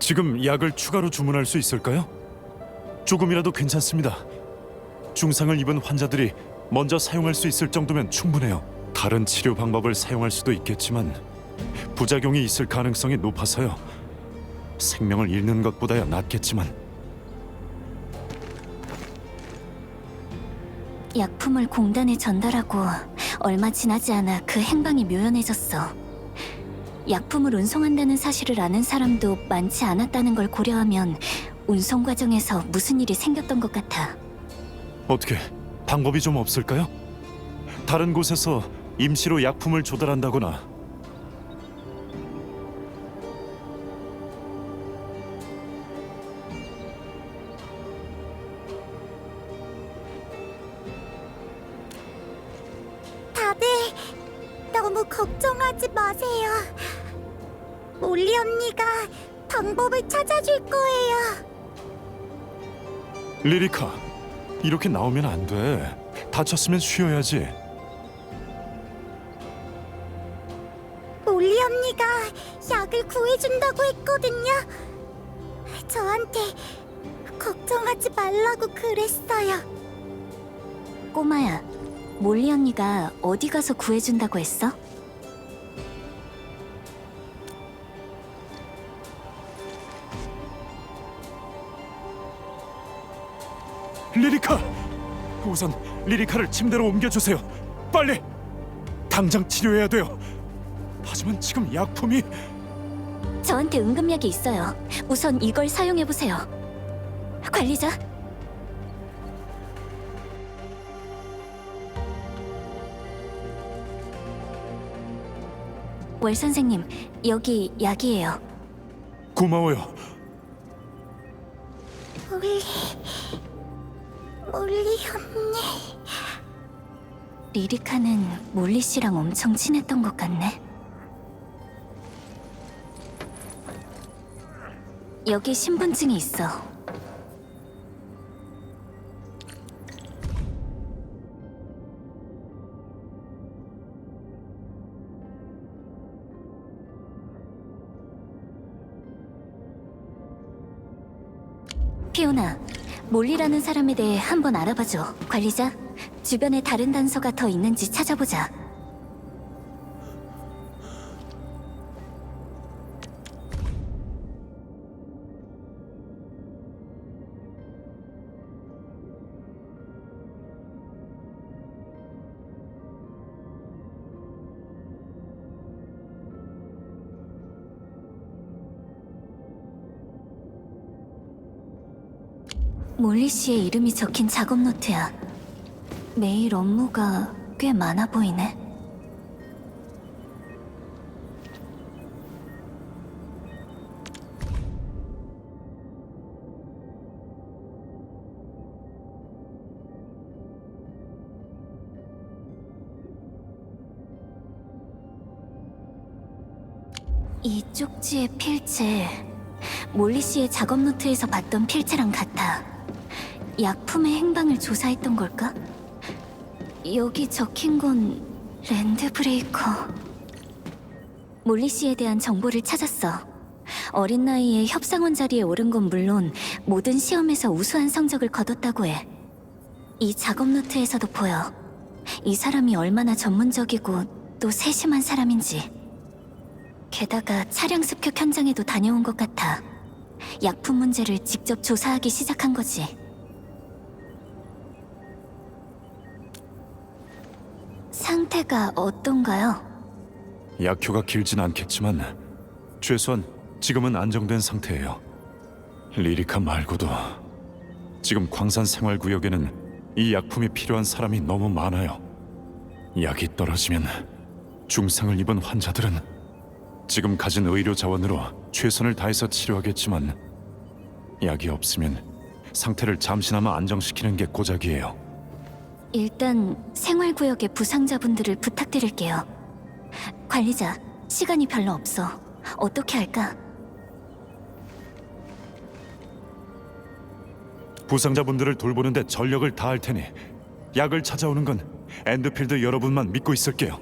지금 약을 추가로 주문할 수 있을까요? 조금이라도 괜찮습니다. 중상을 입은 환자들이 먼저 사용할 수 있을 정도면 충분해요. 다른 치료 방법을 사용할 수도 있겠지만 부작용이 있을 가능성이 높아서요. 생명을 잃는 것보다야 낫겠지만. 약품을 공단에 전달하고 얼마 지나지 않아 그 행방이 묘연해졌어. 약품을 운송한다는 사실을 아는 사람도 많지 않았다는 걸 고려하면 운송 과정에서 무슨 일이 생겼던 것 같아. 어떻게 방법이 좀 없을까요? 다른 곳에서 임시로 약품을 조달한다거나. 다들 너무 걱정하지 마세요. 몰리 언니가 방법을 찾아줄 거예요. 리리카, 이렇게 나오면 안 돼. 다쳤으면 쉬어야지. 언니가 약을 구해준다고 했거든요. 저한테 걱정하지 말라고 그랬어요. 꼬마야, 몰리 언니가 어디 가서 구해준다고 했어? 리리카! 우선 리리카를 침대로 옮겨주세요. 빨리! 당장 치료해야 돼요. 하지만 지금 약품이... 저한테 응급약이 있어요. 우선 이걸 사용해보세요. 관리자? 월 선생님, 여기 약이에요. 고마워요. 몰리 언니. 리리카는 몰리 씨랑 엄청 친했던 것 같네. 여기 신분증이 있어. 피오나, 몰리라는 사람에 대해 한번 알아봐줘. 관리자, 주변에 다른 단서가 더 있는지 찾아보자. 몰리 씨의 이름이 적힌 작업 노트야. 매일 업무가 꽤 많아 보이네. 이 쪽지의 필체, 몰리 씨의 작업 노트에서 봤던 필체랑 같아. 약품의 행방을 조사했던 걸까? 여기 적힌 건 랜드 브레이커. 몰리 씨에 대한 정보를 찾았어. 어린 나이에 협상원 자리에 오른 건 물론 모든 시험에서 우수한 성적을 거뒀다고 해. 이 작업 노트에서도 보여. 이 사람이 얼마나 전문적이고 또 세심한 사람인지. 게다가 차량 습격 현장에도 다녀온 것 같아. 약품 문제를 직접 조사하기 시작한 거지. 상태가 어떤가요? 약효가 길진 않겠지만 최소한 지금은 안정된 상태예요. 리리카 말고도 지금 광산 생활구역에는 이 약품이 필요한 사람이 너무 많아요. 약이 떨어지면 중상을 입은 환자들은 지금 가진 의료 자원으로 최선을 다해서 치료하겠지만 약이 없으면 상태를 잠시나마 안정시키는 게 고작이에요. 일단 생활구역의 부상자분들을 부탁드릴게요. 관리자, 시간이 별로 없어. 어떻게 할까? 부상자분들을 돌보는데 전력을 다할 테니 약을 찾아오는 건 엔드필드 여러분만 믿고 있을게요.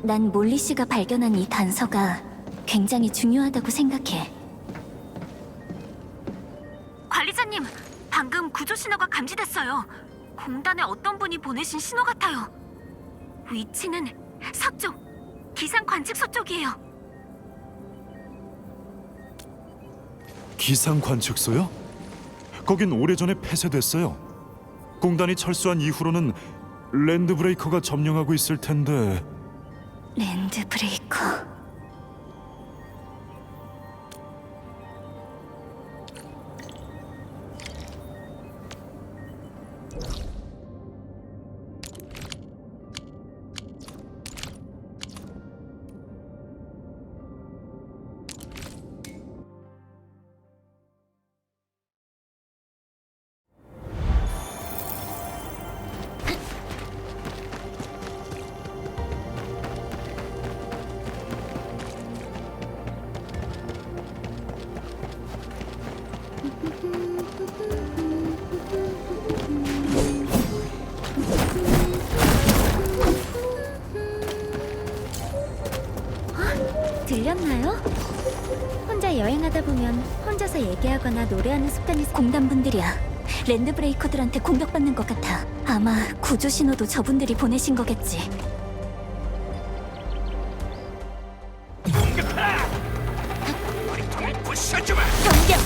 난 몰리 씨가 발견한 이 단서가 굉장히 중요하다고 생각해. 관리자님, 방금 구조 신호가 감지됐어요. 공단의 어떤 분이 보내신 신호 같아요. 위치는 서쪽, 기상 관측소 쪽이에요. 기상 관측소요? 거긴 오래전에 폐쇄됐어요. 공단이 철수한 이후로는 랜드 브레이커가 점령하고 있을 텐데. 랜드 브레이커. 들렸나요? 혼자 여행하다 보면 혼자서 얘기하거나 노래하는 습관이 공단분들이야. 랜드 브레이커들한테 공격받는 것 같아. 아마 구조 신호도 저분들이 보내신 거겠지. 부셔주마! 경계!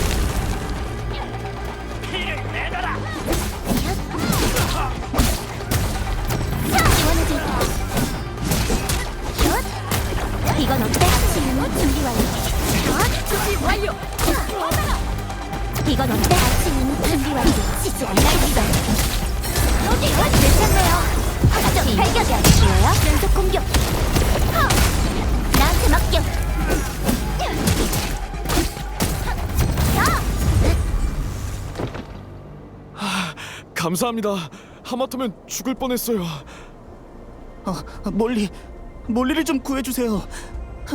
피를 내놔라! 지원해줄게. 이건 어때? 준비 완료. 준비 완료. 이건 어때? 준비 완료. 날리다. 여기 괜찮네요. 화점 발견. 뭐야? 연속 공격. 나한테 맡겨. 감사합니다. 하마터면 죽을 뻔했어요. 몰리를 좀 구해주세요.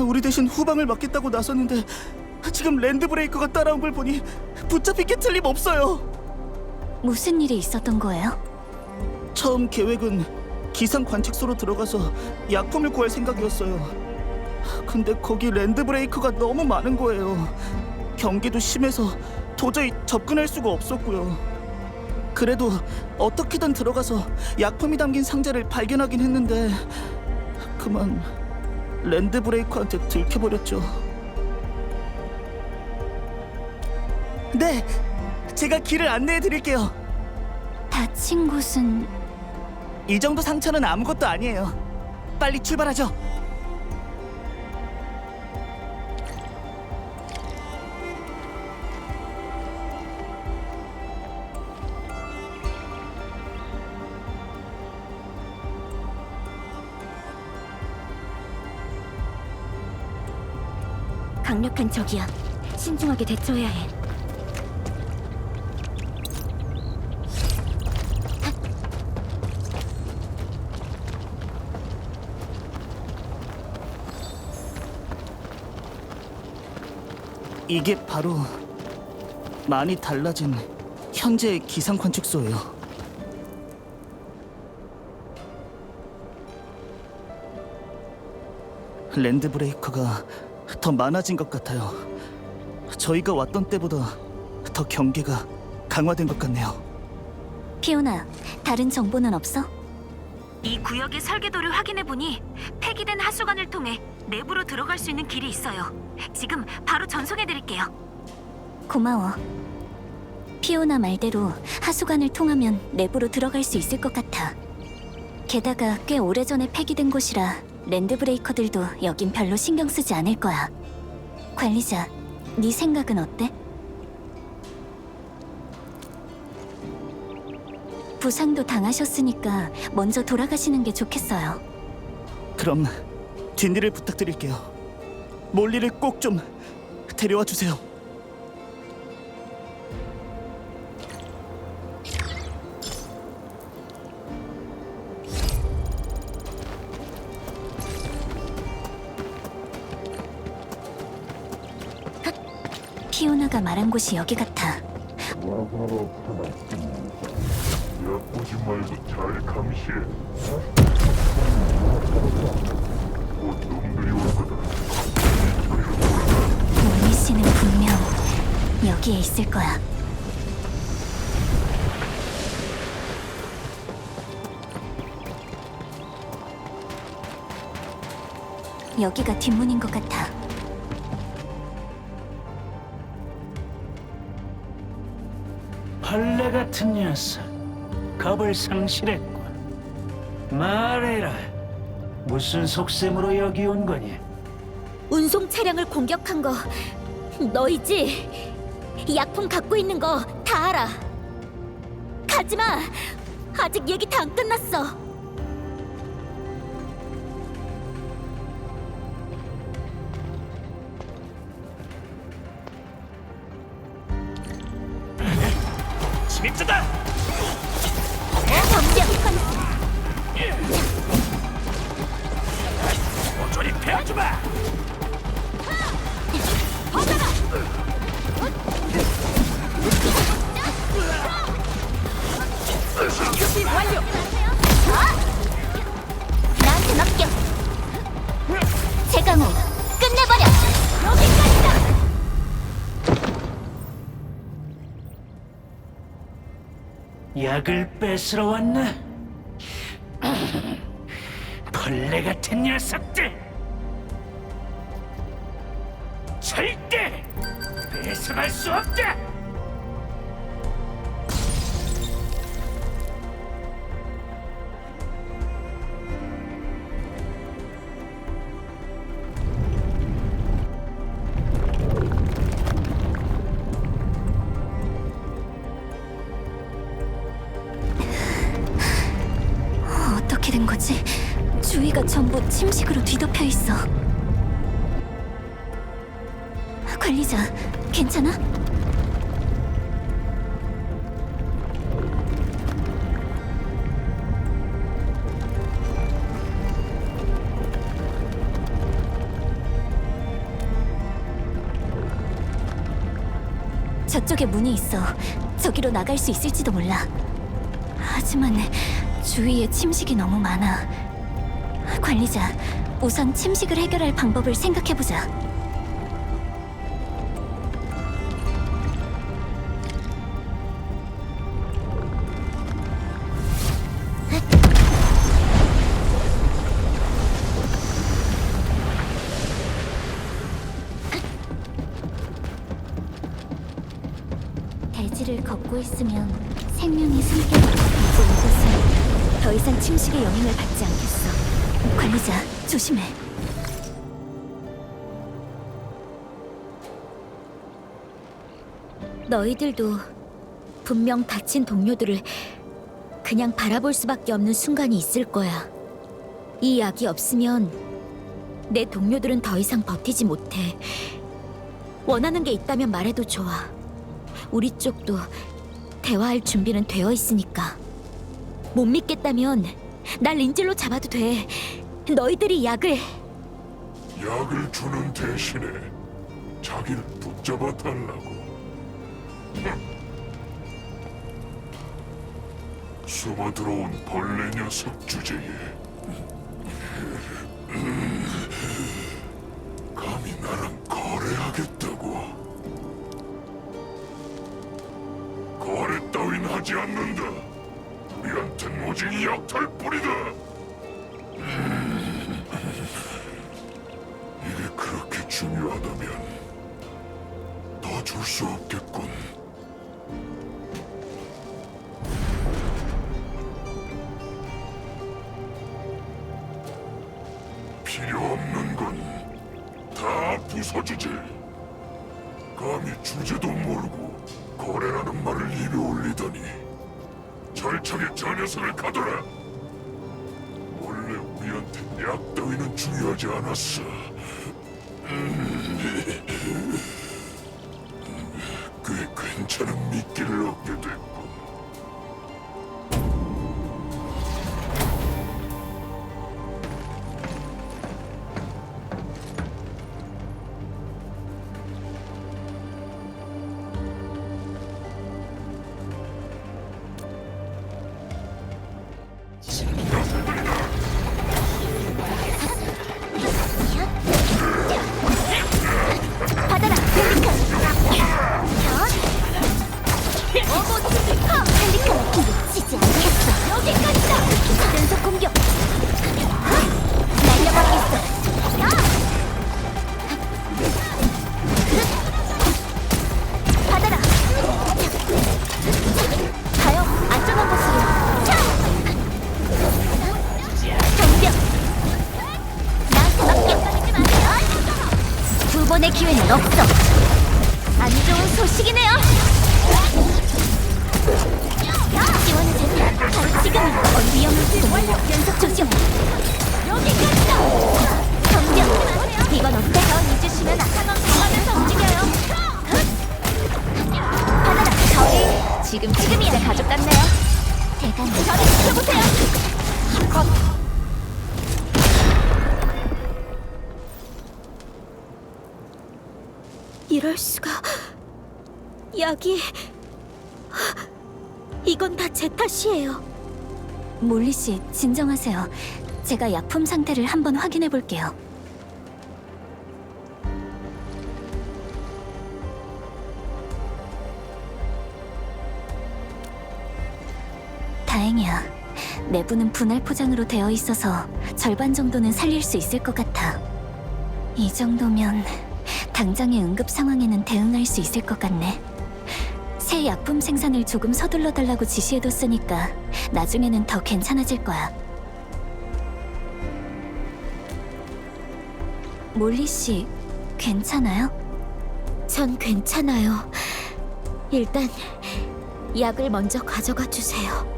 우리 대신 후방을 맡겠다고 나섰는데 지금 랜드 브레이커가 따라온 걸 보니 붙잡힐 게 틀림없어요. 무슨 일이 있었던 거예요? 처음 계획은 기상 관측소로 들어가서 약품을 구할 생각이었어요. 근데 거기 랜드 브레이커가 너무 많은 거예요. 경계도 심해서 도저히 접근할 수가 없었고요. 그래도 어떻게든 들어가서 약품이 담긴 상자를 발견하긴 했는데 그만 랜드 브레이커한테 들켜버렸죠. 네, 제가 길을 안내해 드릴게요. 다친 곳은 이 정도 상처는 아무것도 아니에요. 빨리 출발하죠. 강력한 적이야. 신중하게 대처해야 해. 이게 바로 많이 달라진 현재의 기상 관측소예요. 랜드 브레이커가 더 많아진 것 같아요. 저희가 왔던 때보다 더 경계가 강화된 것 같네요. 피오나, 다른 정보는 없어? 이 구역의 설계도를 확인해보니 폐기된 하수관을 통해 내부로 들어갈 수 있는 길이 있어요. 지금 바로 전송해드릴게요. 고마워. 피오나 말대로 하수관을 통하면 내부로 들어갈 수 있을 것 같아. 게다가 꽤 오래전에 폐기된 곳이라 랜드 브레이커들도 여긴 별로 신경 쓰지 않을 거야. 관리자, 네 생각은 어때? 부상도 당하셨으니까 먼저 돌아가시는 게 좋겠어요. 그럼 뒷일을 부탁드릴게요. 몰리를 꼭 좀 데려와 주세요. 피오나가 말한 곳이 여기 같아. 보지 말고 잘 감시해. 곧 놈들이 올 거다. 몰리 씨는 분명 여기에 있을 거야. 여기가 뒷문인 것 같아. 벌레 같은 녀석, 겁을 상실했군. 말해라, 무슨 속셈으로 여기 온 거니? 운송 차량을 공격한 거 너희지? 약품 갖고 있는 거 다 알아. 가지마. 아직 얘기 다 안 끝났어. 침입자다! 모조리 패주마! 준비 완료. 나한테 맡겨. 제가모 끝내버려. 약을 뺏으러 왔나? 벌레 같은 녀석들! 절대 뺏어갈 수 없다! 어떻게 된 거지? 주위가 전부 침식으로 뒤덮여 있어. 관리자, 괜찮아? 저쪽에 문이 있어. 저기로 나갈 수 있을지도 몰라. 하지만 주위에 침식이 너무 많아. 관리자, 우선 침식을 해결할 방법을 생각해보자. 대지를 걷고 있으면 생명이 숨겨버려. 이제 이곳은 더 이상 침식의 영향을 받지 않겠어. 관리자, 조심해. 너희들도 분명 다친 동료들을 그냥 바라볼 수밖에 없는 순간이 있을 거야. 이 약이 없으면 내 동료들은 더 이상 버티지 못해. 원하는 게 있다면 말해도 좋아. 우리 쪽도 대화할 준비는 되어 있으니까. 못 믿겠다면 날 인질로 잡아도 돼. 너희들이 약을... 약을 주는 대신에 자기를 붙잡아 달라고. 숨어 들어온 벌레 녀석 주제에 감히 나랑 거래하겠다고? 거래 따윈 하지 않는다. 우리한텐 오직 약탈뿐이다. 이게 그렇게 중요하다면 더 줄 수 없겠군. 필요 없는 건 다 부숴주지. 감히 주제도 모르고 거래라는 말을 입에 올리더니 절차게 저 녀석을 가둬라. 원래 우리한테 약 따위는 중요하지 않았어. 꽤 괜찮은 미끼를 얻게 됐군. 받아라, 펠리칸! 펠리칸을 놓치지 않겠어. 여기까지다! 연속 공격! 날려버리겠어! 받아라! 가요, 안전한 곳으로! 덤벼! 나한테 맡겨! 두 번의 기회는 없어! 안 좋은 소식이네요! 지원을 제때 바로 지금이 위험할지도 몰라. 연속 조심. 여기까지다. 덤벼. 이건 어때? 잊으시면 상황 정하면서 움직여요. 받아라. 저희 지금이야. 가족 같네요. 대단해. 저를 지켜보세요. 이럴 수가. 약이... 이건 다 제 탓이에요. 몰리 씨, 진정하세요. 제가 약품 상태를 한번 확인해 볼게요. 내부는 분할 포장으로 되어 있어서 절반 정도는 살릴 수 있을 것 같아. 이 정도면 당장의 응급 상황에는 대응할 수 있을 것 같네. 새 약품 생산을 조금 서둘러 달라고 지시해뒀으니까 나중에는 더 괜찮아질 거야. 몰리 씨, 괜찮아요? 전 괜찮아요. 일단 약을 먼저 가져가 주세요.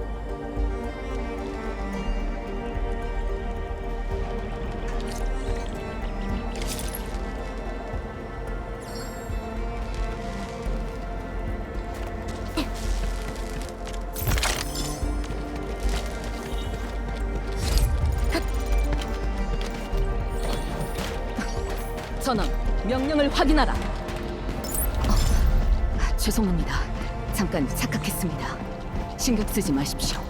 전원, 명령을 확인하라. 죄송합니다. 잠깐 착각했습니다. 신경 쓰지 마십시오.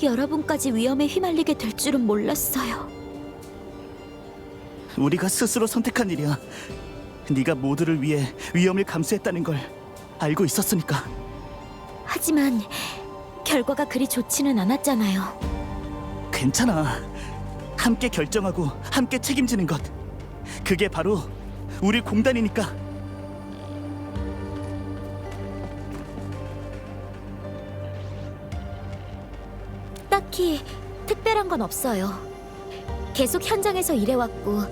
여러분까지 위험에 휘말리게 될 줄은 몰랐어요. 우리가 스스로 선택한 일이야. 네가 모두를 위해 위험을 감수했다는 걸 알고 있었으니까. 하지만 결과가 그리 좋지는 않았잖아요. 괜찮아. 함께 결정하고 함께 책임지는 것. 그게 바로 우리 공단이니까. 딱히 특별한 건 없어요. 계속 현장에서 일해왔고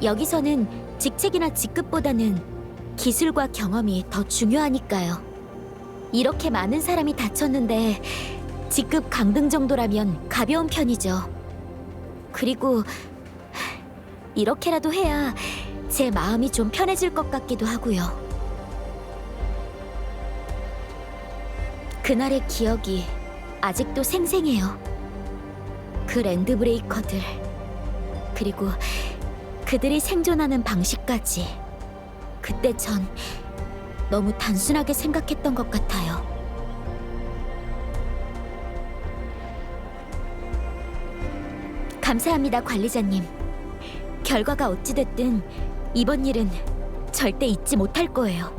여기서는 직책이나 직급보다는 기술과 경험이 더 중요하니까요. 이렇게 많은 사람이 다쳤는데 직급 강등 정도라면 가벼운 편이죠. 그리고 이렇게라도 해야 제 마음이 좀 편해질 것 같기도 하고요. 그날의 기억이 아직도 생생해요. 그 랜드브레이커들, 그리고 그들이 생존하는 방식까지. 그때 전 너무 단순하게 생각했던 것 같아요. 감사합니다, 관리자님. 결과가 어찌됐든 이번 일은 절대 잊지 못할 거예요.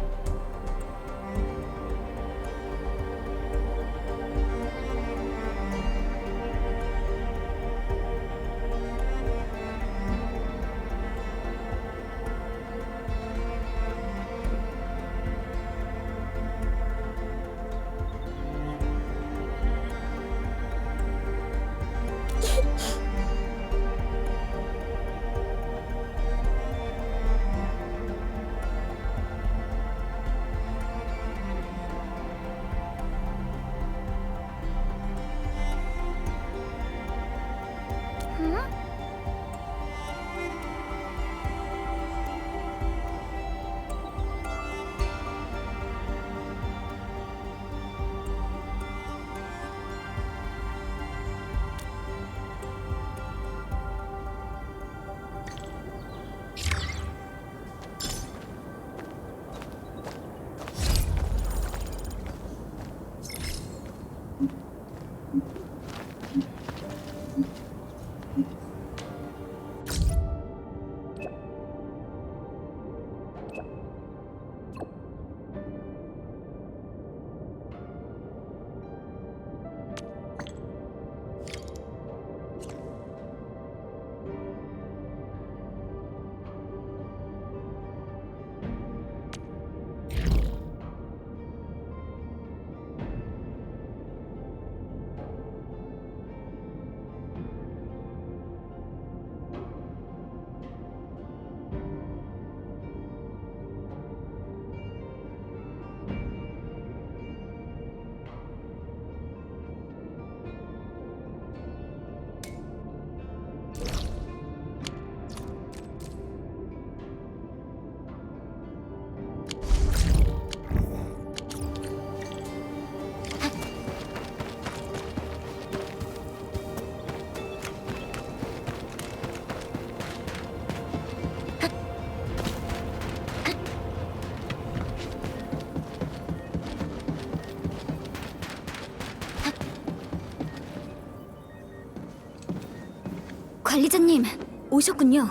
관리자님, 오셨군요.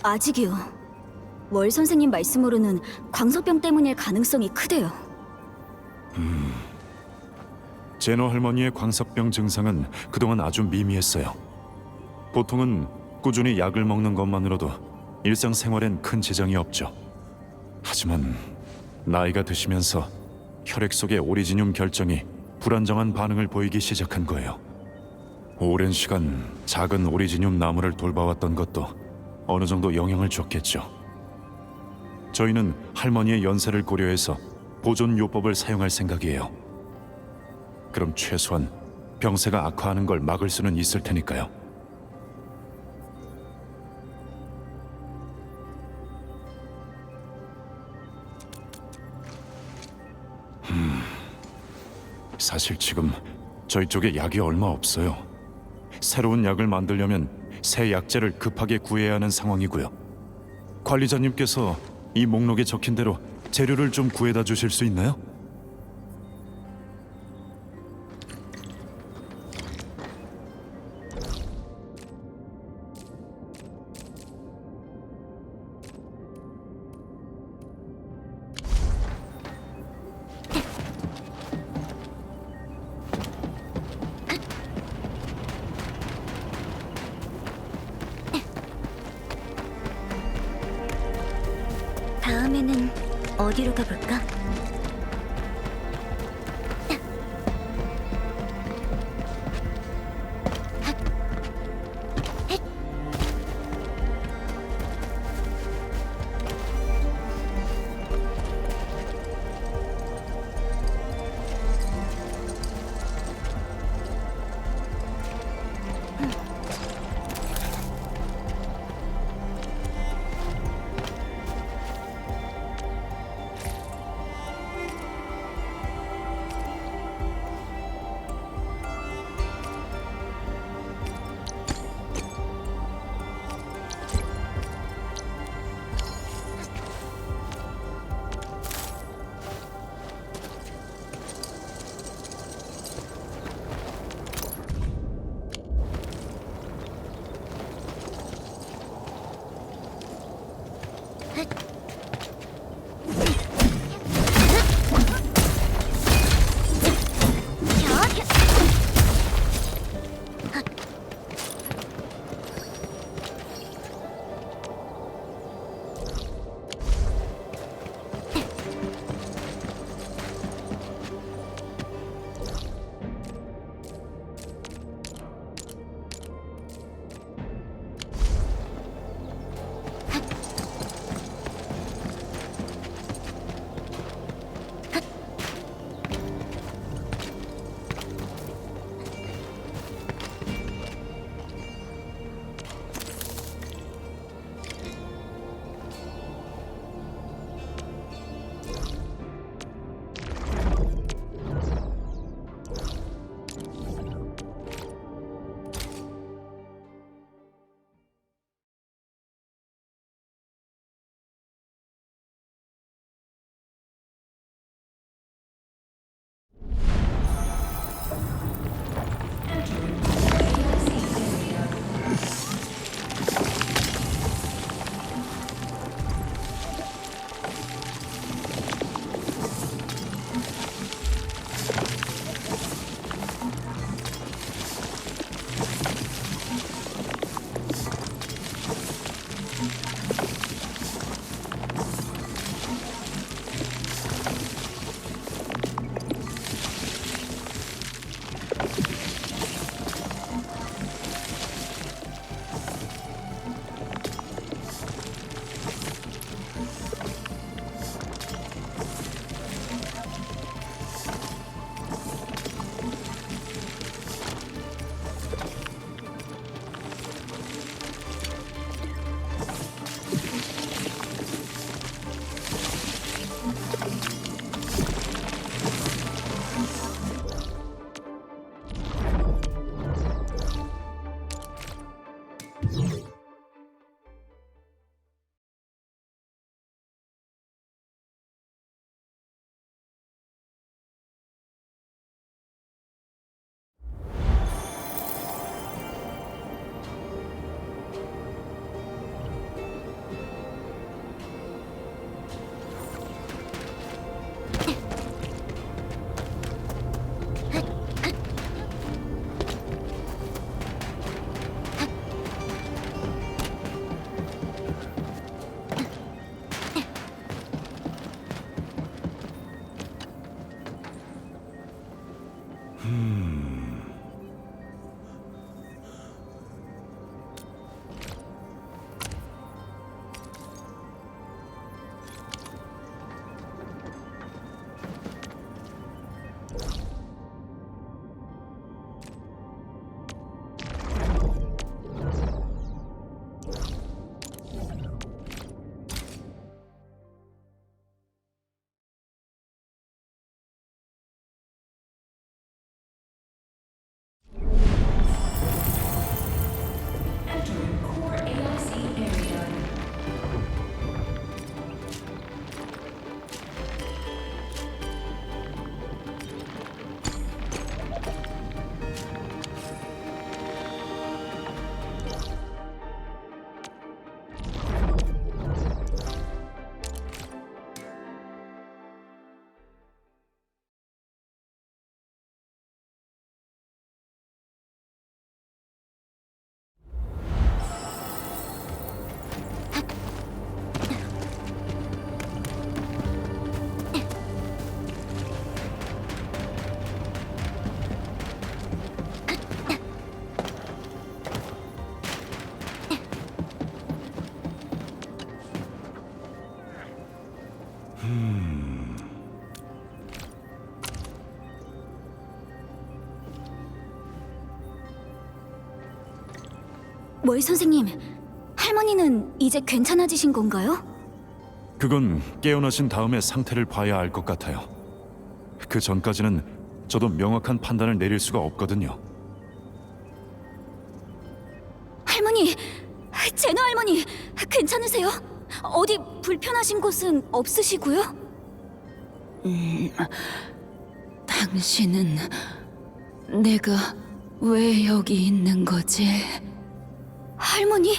아직이요. 월 선생님 말씀으로는 광석병 때문일 가능성이 크대요. 제노 할머니의 광석병 증상은 그동안 아주 미미했어요. 보통은 꾸준히 약을 먹는 것만으로도 일상생활엔 큰 지장이 없죠. 하지만 나이가 드시면서 혈액 속의 오리지늄 결정이 불안정한 반응을 보이기 시작한 거예요. 오랜 시간 작은 오리지늄 나무를 돌봐왔던 것도 어느 정도 영향을 줬겠죠. 저희는 할머니의 연세를 고려해서 보존 요법을 사용할 생각이에요. 그럼 최소한 병세가 악화하는 걸 막을 수는 있을 테니까요. 사실 지금 저희 쪽에 약이 얼마 없어요. 새로운 약을 만들려면 새 약재를 급하게 구해야 하는 상황이고요. 관리자님께서 이 목록에 적힌 대로 재료를 좀 구해다 주실 수 있나요? 다음에는 어디로 가볼까? 월 선생님, 할머니는 이제 괜찮아지신 건가요? 그건 깨어나신 다음에 상태를 봐야 알 것 같아요. 그 전까지는 저도 명확한 판단을 내릴 수가 없거든요. 할머니, 제노 할머니, 괜찮으세요? 어디 불편하신 곳은 없으시고요? 당신은 내가 왜 여기 있는 거지? 할머니,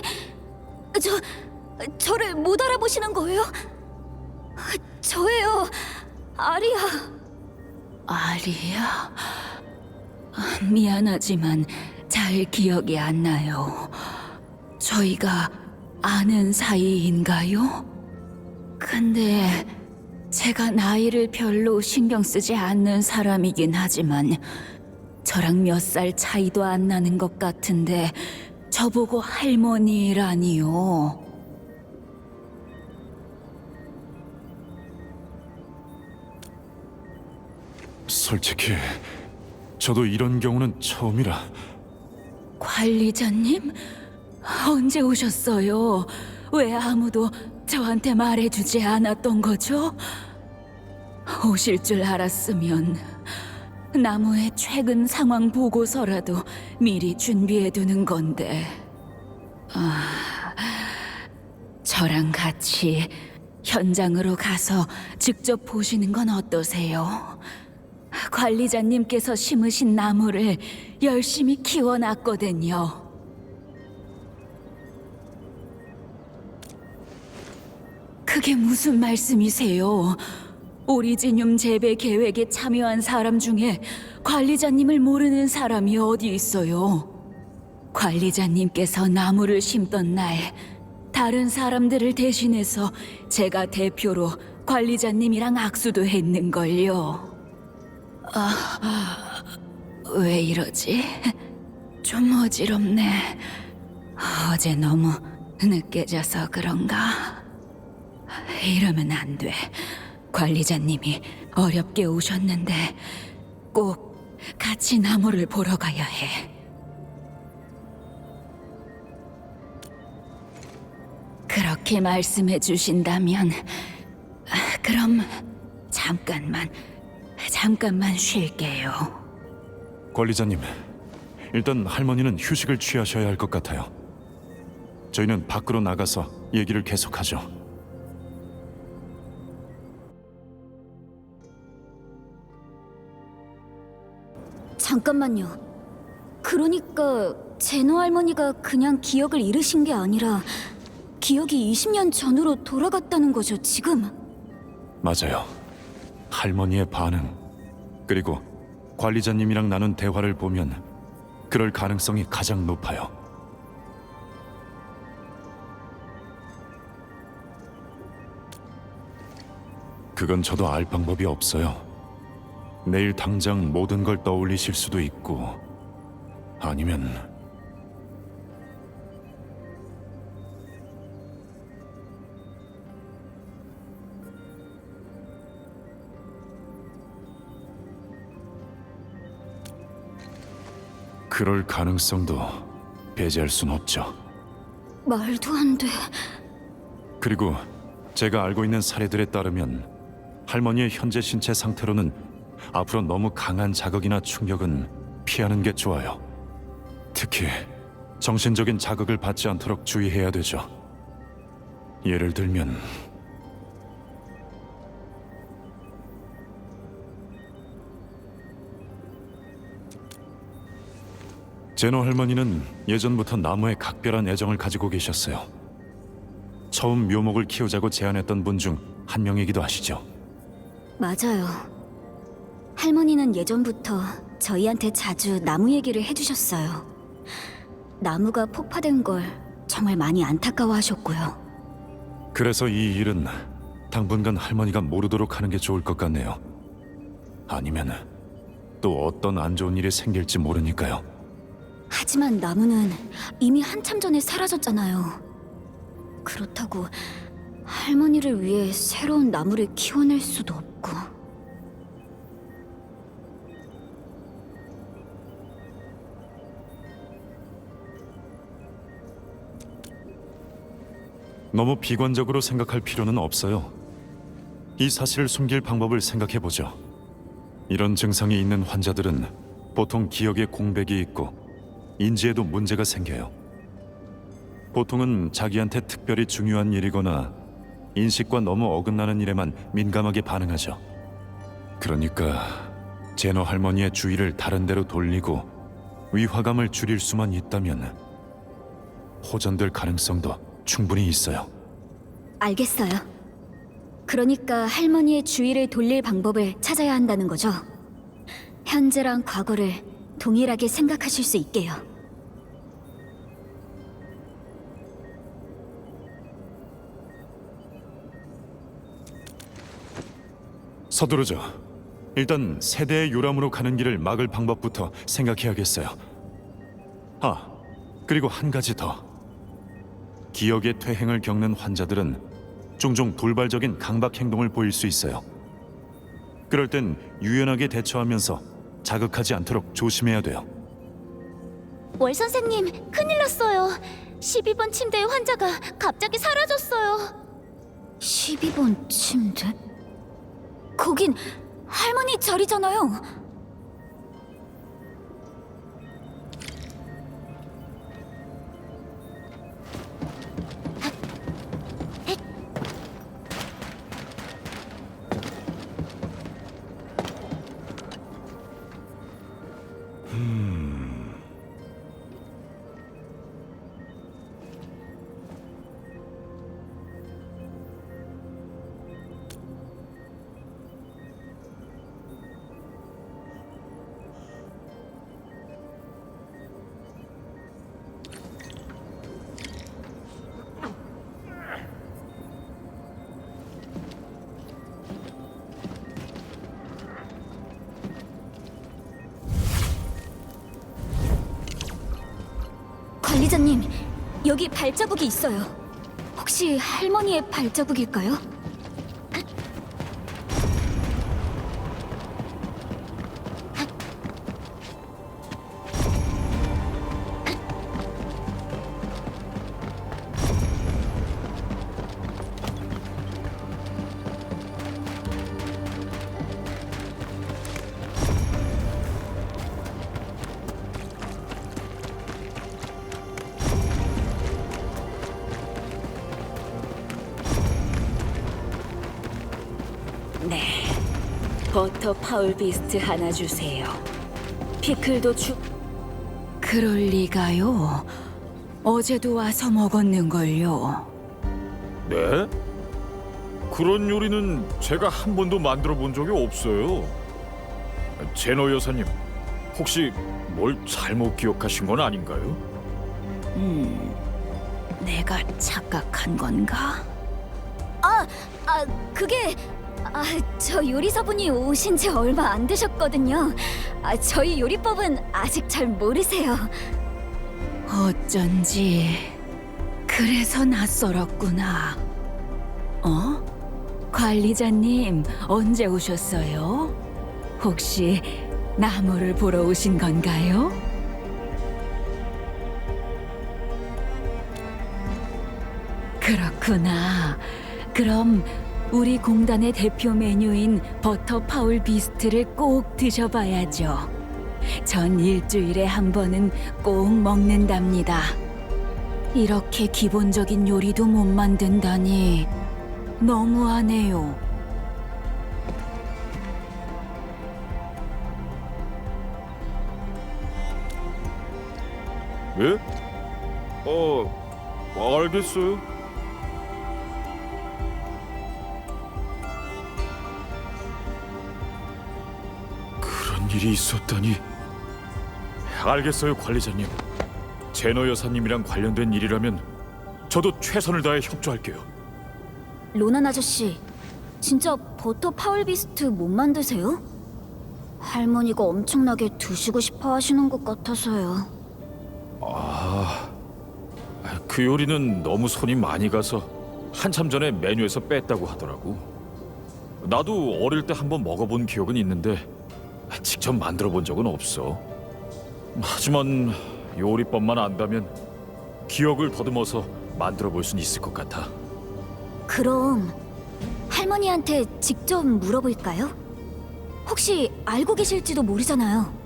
저를 못 알아보시는 거예요? 저예요, 아리아. 아리야? 미안하지만 잘 기억이 안 나요. 저희가 아는 사이인가요? 근데 제가 나이를 별로 신경 쓰지 않는 사람이긴 하지만 저랑 몇 살 차이도 안 나는 것 같은데 저보고 할머니라니요. 솔직히 저도 이런 경우는 처음이라. 관리자님? 언제 오셨어요? 왜 아무도 저한테 말해주지 않았던 거죠? 오실 줄 알았으면 나무의 최근 상황 보고서라도 미리 준비해두는 건데. 저랑 같이 현장으로 가서 직접 보시는 건 어떠세요? 관리자님께서 심으신 나무를 열심히 키워놨거든요. 그게 무슨 말씀이세요? 오리지늄 재배 계획에 참여한 사람 중에 관리자님을 모르는 사람이 어디 있어요? 관리자님께서 나무를 심던 날 다른 사람들을 대신해서 제가 대표로 관리자님이랑 악수도 했는걸요. 왜 이러지? 좀 어지럽네. 어제 너무 늦게 자서 그런가? 이러면 안 돼. 관리자님이 어렵게 오셨는데 꼭 같이 나무를 보러 가야 해. 그렇게 말씀해 주신다면 그럼 잠깐만 쉴게요. 관리자님, 일단 할머니는 휴식을 취하셔야 할 것 같아요. 저희는 밖으로 나가서 얘기를 계속하죠. 잠깐만요. 그러니까 제노 할머니가 그냥 기억을 잃으신 게 아니라 기억이 20년 전으로 돌아갔다는 거죠, 지금? 맞아요. 할머니의 반응, 그리고 관리자님이랑 나눈 대화를 보면 그럴 가능성이 가장 높아요. 그건 저도 알 방법이 없어요. 내일 당장 모든 걸 떠올리실 수도 있고, 아니면 그럴 가능성도 배제할 순 없죠. 말도 안 돼. 그리고 제가 알고 있는 사례들에 따르면 할머니의 현재 신체 상태로는 앞으로 너무 강한 자극이나 충격은 피하는 게 좋아요. 특히 정신적인 자극을 받지 않도록 주의해야 되죠. 예를 들면 제노 할머니는 예전부터 나무에 각별한 애정을 가지고 계셨어요. 처음 묘목을 키우자고 제안했던 분 중 한 명이기도 하시죠. 맞아요. 할머니는 예전부터 저희한테 자주 나무 얘기를 해주셨어요. 나무가 폭파된 걸 정말 많이 안타까워하셨고요. 그래서 이 일은 당분간 할머니가 모르도록 하는 게 좋을 것 같네요. 아니면 또 어떤 안 좋은 일이 생길지 모르니까요. 하지만 나무는 이미 한참 전에 사라졌잖아요. 그렇다고 할머니를 위해 새로운 나무를 키워낼 수도 없고. 너무 비관적으로 생각할 필요는 없어요. 이 사실을 숨길 방법을 생각해 보죠. 이런 증상이 있는 환자들은 보통 기억에 공백이 있고 인지에도 문제가 생겨요. 보통은 자기한테 특별히 중요한 일이거나 인식과 너무 어긋나는 일에만 민감하게 반응하죠. 그러니까 제노 할머니의 주의를 다른 데로 돌리고 위화감을 줄일 수만 있다면 호전될 가능성도 충분히 있어요. 알겠어요. 그러니까 할머니의 주의를 돌릴 방법을 찾아야 한다는 거죠. 현재랑 과거를 동일하게 생각하실 수 있게요. 서두르죠. 일단 세대의 요람으로 가는 길을 막을 방법부터 생각해야겠어요. 아, 그리고 한 가지 더. 기억의 퇴행을 겪는 환자들은 종종 돌발적인 강박 행동을 보일 수 있어요. 그럴 땐 유연하게 대처하면서 자극하지 않도록 조심해야 돼요. 월 선생님, 큰일 났어요. 12번 침대의 환자가 갑자기 사라졌어요. 12번 침대? 거긴 할머니 자리잖아요. 관리자님, 여기 발자국이 있어요. 혹시 할머니의 발자국일까요? 네. 버터 파울 비스트 하나 주세요. 피클도 그럴 리가요. 어제도 와서 먹었는걸요. 네? 그런 요리는 제가 한 번도 만들어 본 적이 없어요. 제노 여사님, 혹시 뭘 잘못 기억하신 건 아닌가요? 내가 착각한 건가? 그게 저 요리사분이 오신 지 얼마 안 되셨거든요. 저희 요리법은 아직 잘 모르세요. 어쩐지 그래서 낯설었구나. 관리자님 언제 오셨어요? 혹시 나무를 보러 오신 건가요? 그렇구나. 그럼 우리 공단의 대표 메뉴인 버터 파울 비스트를 꼭 드셔봐야죠. 전 일주일에 한 번은 꼭 먹는답니다. 이렇게 기본적인 요리도 못 만든다니 너무하네요. 예? 알겠어요. 그런 일이 있었다니. 알겠어요, 관리자님. 제너 여사님이랑 관련된 일이라면 저도 최선을 다해 협조할게요. 로난 아저씨, 진짜 버터 파울 비스트 못 만드세요? 할머니가 엄청나게 드시고 싶어 하시는 것 같아서요. 그 요리는 너무 손이 많이 가서 한참 전에 메뉴에서 뺐다고 하더라고. 나도 어릴 때 한번 먹어본 기억은 있는데 직접 만들어 본 적은 없어. 하지만 요리법만 안다면 기억을 더듬어서 만들어 볼 수는 있을 것 같아. 그럼 할머니한테 직접 물어볼까요? 혹시 알고 계실지도 모르잖아요.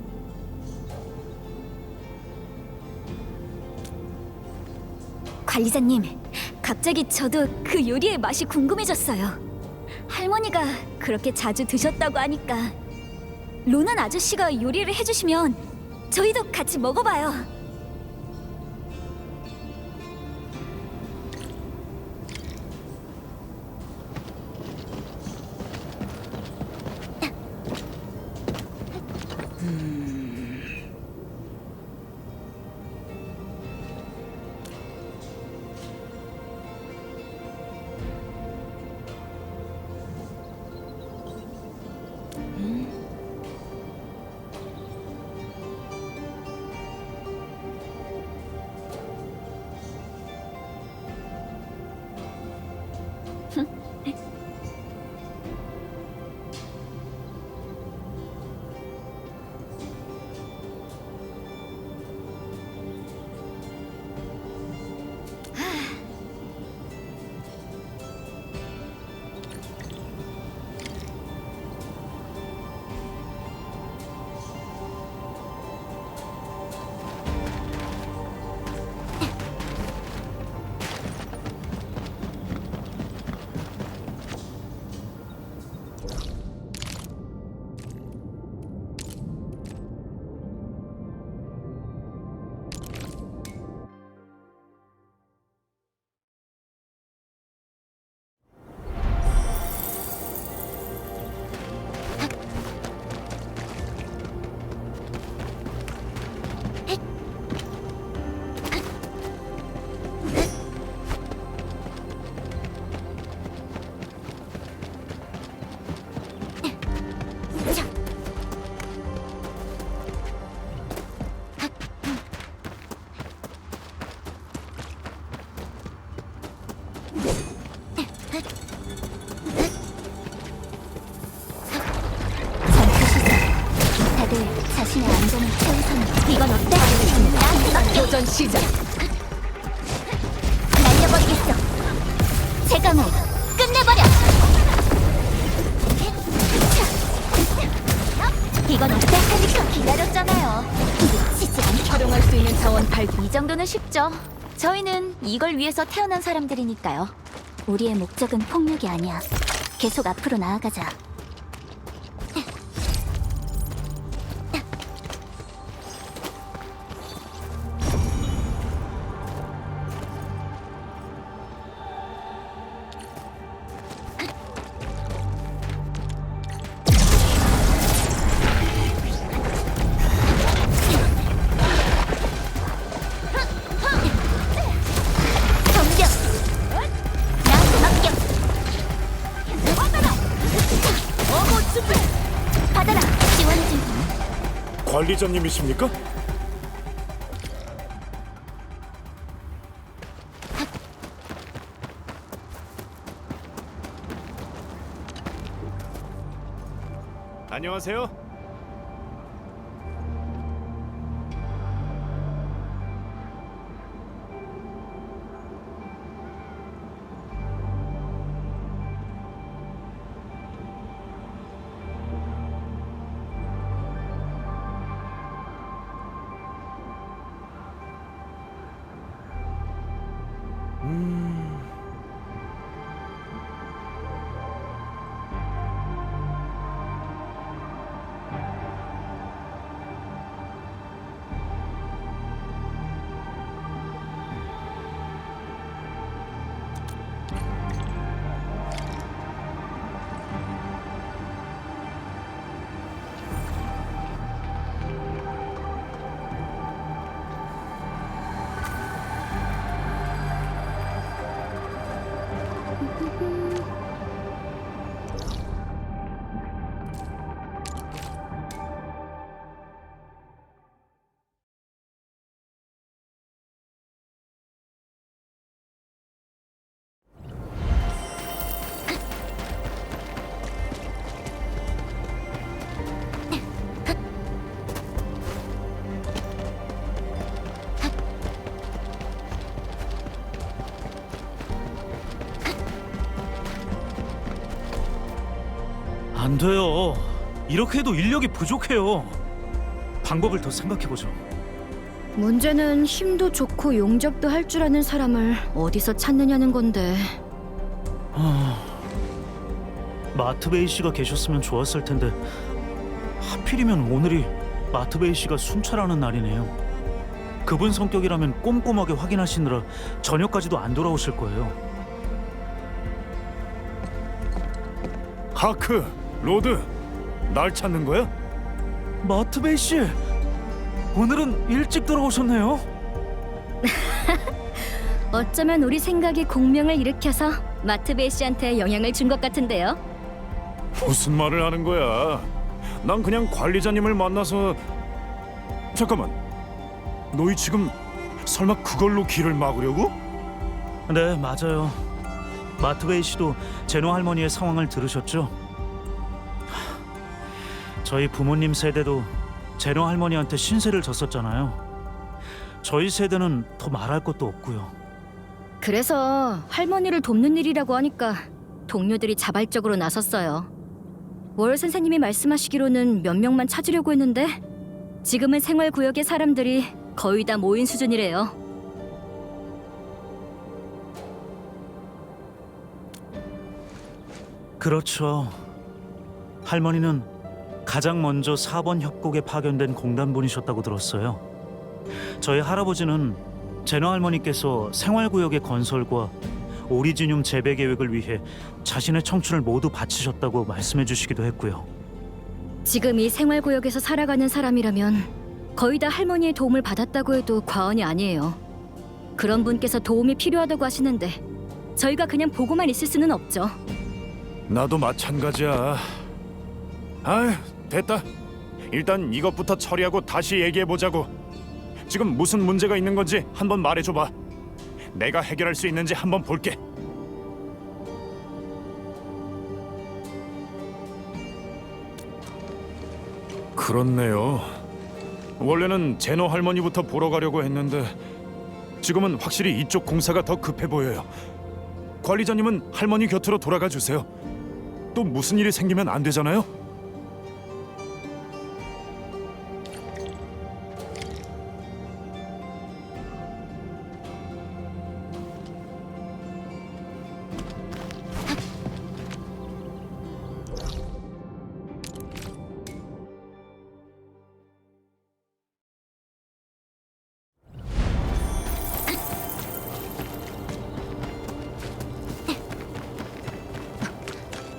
관리자님, 갑자기 저도 그 요리의 맛이 궁금해졌어요. 할머니가 그렇게 자주 드셨다고 하니까 로난 아저씨가 요리를 해주시면 저희도 같이 먹어봐요. 자신의 안전을 최우선으로. 이건 어때? 도전 시작. 날려버리겠어. 제강호 끝내버려. 이건 어때? 하니까 기다렸잖아요. 미치지 않게 활용할 수 있는 자원 발견. 이 정도는 쉽죠. 저희는 이걸 위해서 태어난 사람들이니까요. 우리의 목적은 폭력이 아니야. 계속 앞으로 나아가자. 관리자님이십니까? 안녕하세요. 안 돼요. 이렇게 해도 인력이 부족해요. 방법을 더 생각해보죠. 문제는 힘도 좋고 용접도 할 줄 아는 사람을 어디서 찾느냐는 건데. 마트베이 씨가 계셨으면 좋았을 텐데 하필이면 오늘이 마트베이 씨가 순찰하는 날이네요. 그분 성격이라면 꼼꼼하게 확인하시느라 저녁까지도 안 돌아오실 거예요. 하크, 로드, 날 찾는 거야? 마트베이 씨, 오늘은 일찍 돌아오셨네요. 어쩌면 우리 생각이 공명을 일으켜서 마트베이 씨한테 영향을 준 것 같은데요. 무슨 말을 하는 거야? 난 그냥 관리자님을 만나서... 잠깐만, 너희 지금 설마 그걸로 길을 막으려고? 네, 맞아요. 마트베이 씨도 제노 할머니의 상황을 들으셨죠? 저희 부모님 세대도 제노 할머니한테 신세를 졌었잖아요. 저희 세대는 더 말할 것도 없고요. 그래서 할머니를 돕는 일이라고 하니까 동료들이 자발적으로 나섰어요. 월 선생님이 말씀하시기로는 몇 명만 찾으려고 했는데 지금은 생활구역의 사람들이 거의 다 모인 수준이래요. 그렇죠. 할머니는 가장 먼저 4번 협곡에 파견된 공단분이셨다고 들었어요. 저희 할아버지는 제너 할머니께서 생활구역의 건설과 오리지늄 재배 계획을 위해 자신의 청춘을 모두 바치셨다고 말씀해 주시기도 했고요. 지금 이 생활구역에서 살아가는 사람이라면 거의 다 할머니의 도움을 받았다고 해도 과언이 아니에요. 그런 분께서 도움이 필요하다고 하시는데 저희가 그냥 보고만 있을 수는 없죠. 나도 마찬가지야. 아휴, 됐다. 일단 이것부터 처리하고 다시 얘기해보자고. 지금 무슨 문제가 있는 건지 한번 말해줘봐. 내가 해결할 수 있는지 한번 볼게. 그렇네요. 원래는 제노 할머니부터 보러 가려고 했는데 지금은 확실히 이쪽 공사가 더 급해 보여요. 관리자님은 할머니 곁으로 돌아가 주세요. 또 무슨 일이 생기면 안 되잖아요.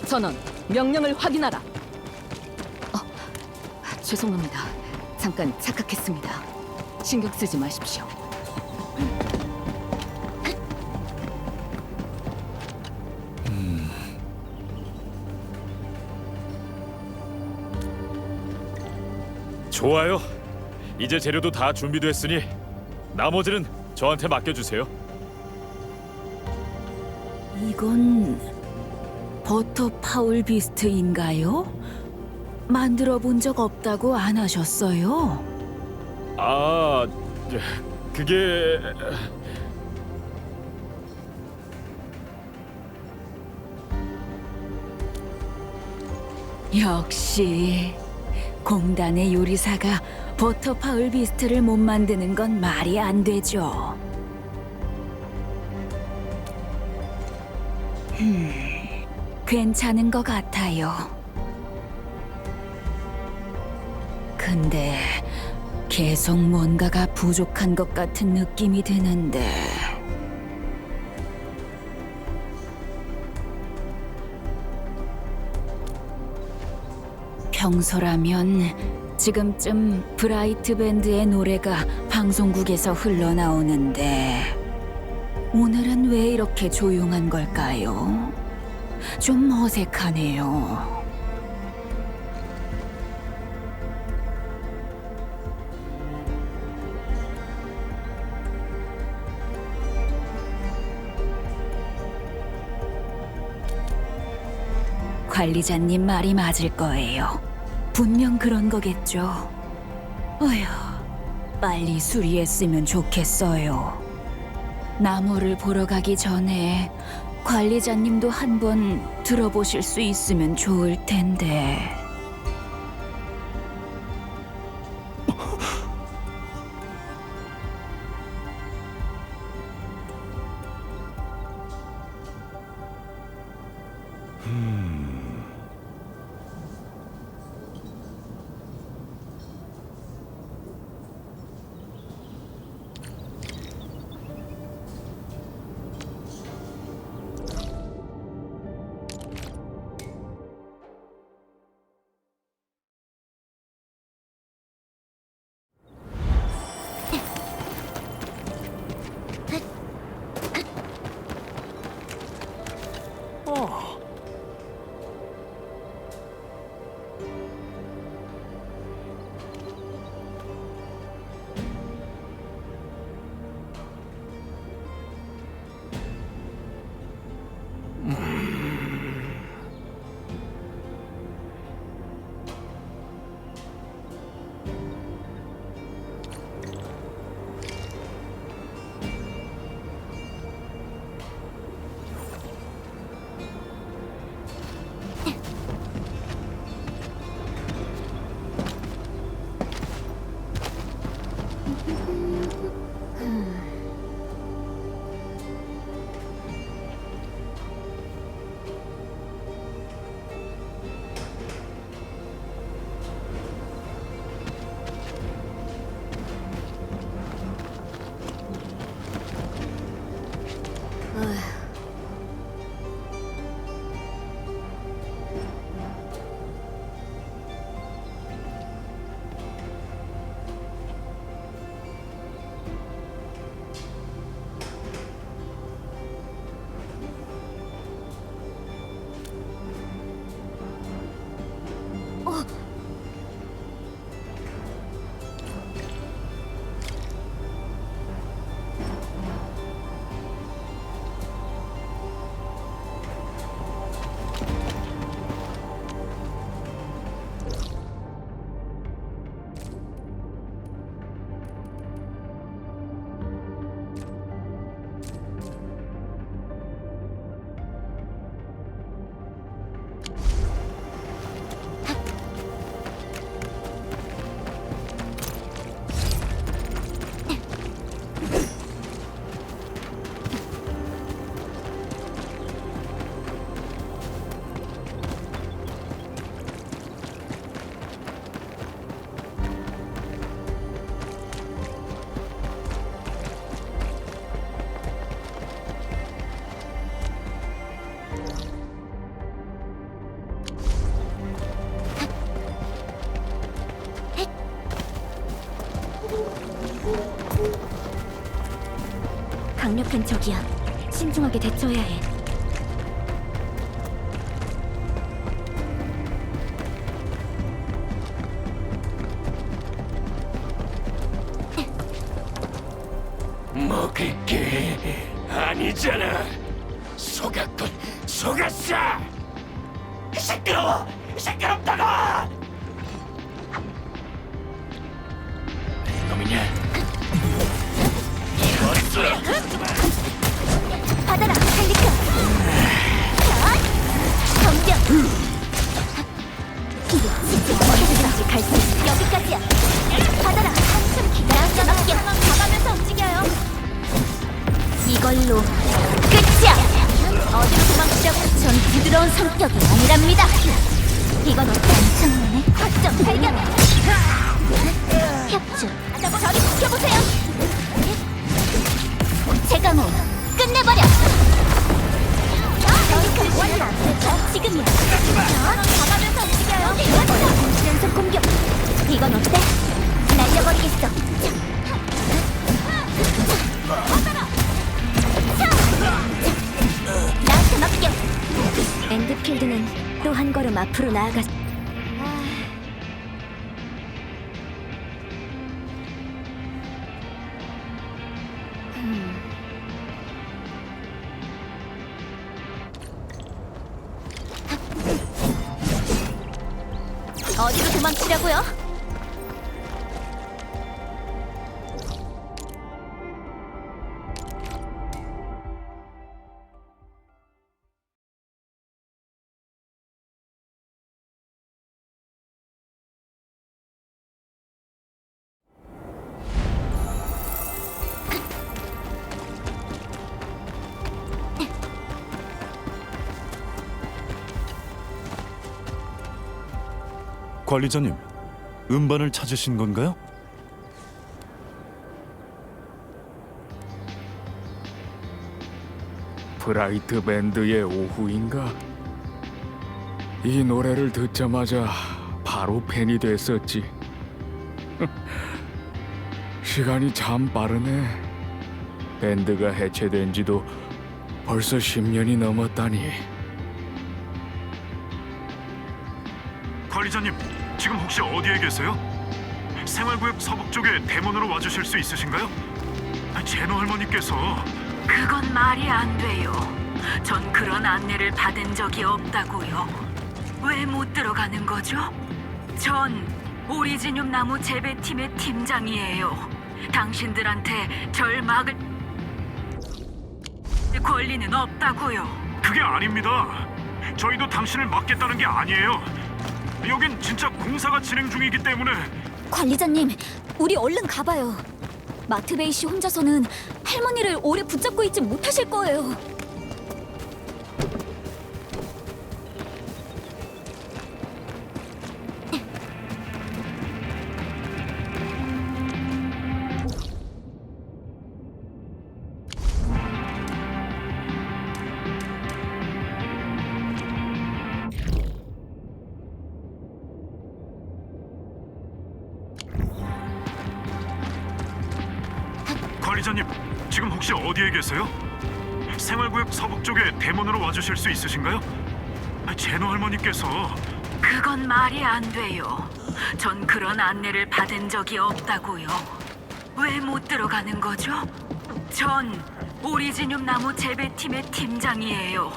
전원, 명령을 확인하라. 죄송합니다. 잠깐 착각했습니다. 신경 쓰지 마십시오. 좋아요. 이제 재료도 다 준비됐으니 나머지는 저한테 맡겨주세요. 이건 버터 파울 비스트인가요? 만들어 본 적 없다고 안 하셨어요? 아, 그게 역시 공단의 요리사가 버터 파울 비스트를 못 만드는 건 말이 안 되죠. 괜찮은 것 같아요. 근데 계속 뭔가가 부족한 것 같은 느낌이 드는데. 평소라면 지금쯤 브라이트 밴드의 노래가 방송국에서 흘러나오는데 오늘은 왜 이렇게 조용한 걸까요? 좀 어색하네요. 관리자님 말이 맞을 거예요. 분명 그런 거겠죠. 어휴, 빨리 수리했으면 좋겠어요. 나무를 보러 가기 전에 관리자님도 한번 들어보실 수 있으면 좋을 텐데. 강력한 적이야. 신중하게 대처해야 해. 그게 아니잖아. 속았군, 속았어. 시끄러워, 시끄럽다고. 놈이냐? 받아라, 헬리크. 정령. 어디든지 갈 수 있어. 여기까지야. 받아라, 한숨 기다려. 넘게 가가면서 움직여요. 이걸로 끝이야. 어디로 도망치려고? 전 부드러운 성격이 아니랍니다. 이건 어때? 정면에 확정 발견. 협주. 저리 비켜보세요. 제가모 끝내버려. 너희 원은 안 되죠? 지금이야. 가가면서 움직여요. 연속 공격. 이건 어때? 날려버리겠어. 나한테 맡겨. 엔드필드는 또 한 걸음 앞으로 나아갔. 어디로 도망치려고요? 관리자님, 음반을 찾으신 건가요? 브라이트 밴드의 오후인가? 이 노래를 듣자마자 바로 팬이 됐었지. 시간이 참 빠르네. 밴드가 해체된 지도 벌써 10년이 넘었다니. 관리자님, 지금 혹시 어디에 계세요? 생활구역 서북 쪽에 대문으로 와주실 수 있으신가요? 제노 할머니께서 그건 말이 안 돼요. 전 그런 안내를 받은 적이 없다고요. 왜 못 들어가는 거죠? 전 오리지늄 나무 재배팀의 팀장이에요. 당신들한테 절 막을 권리는 없다고요. 그게 아닙니다. 저희도 당신을 막겠다는 게 아니에요. 여긴 진짜 공사가 진행 중이기 때문에. 관리자님, 우리 얼른 가봐요. 마트베이 씨 혼자서는 할머니를 오래 붙잡고 있지 못하실 거예요. 관리자님, 지금 혹시 어디에 계세요? 생활구역 서북 쪽에 대문으로 와주실 수 있으신가요? 제노 할머니께서. 그건 말이 안 돼요. 전 그런 안내를 받은 적이 없다고요. 왜 못 들어가는 거죠? 전 오리지늄 나무 재배팀의 팀장이에요.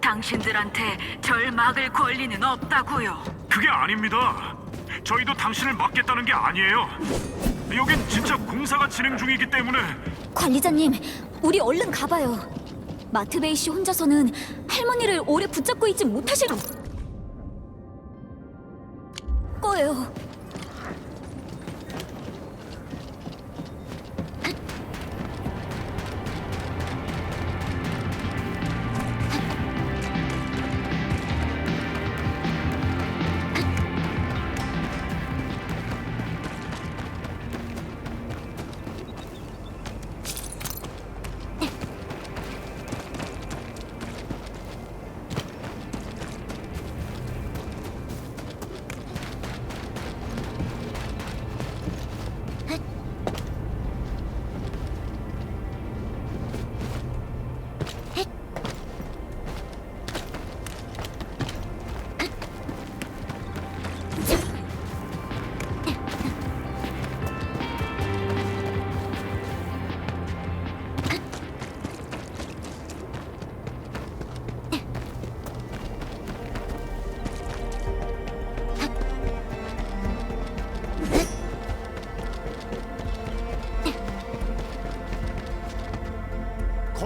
당신들한테 절 막을 권리는 없다고요. 그게 아닙니다. 저희도 당신을 막겠다는 게 아니에요. 여긴 진짜 공사가 진행 중이기 때문에. 관리자님, 우리 얼른 가봐요. 마트베이 씨 혼자서는 할머니를 오래 붙잡고 있지 못하실 거예요.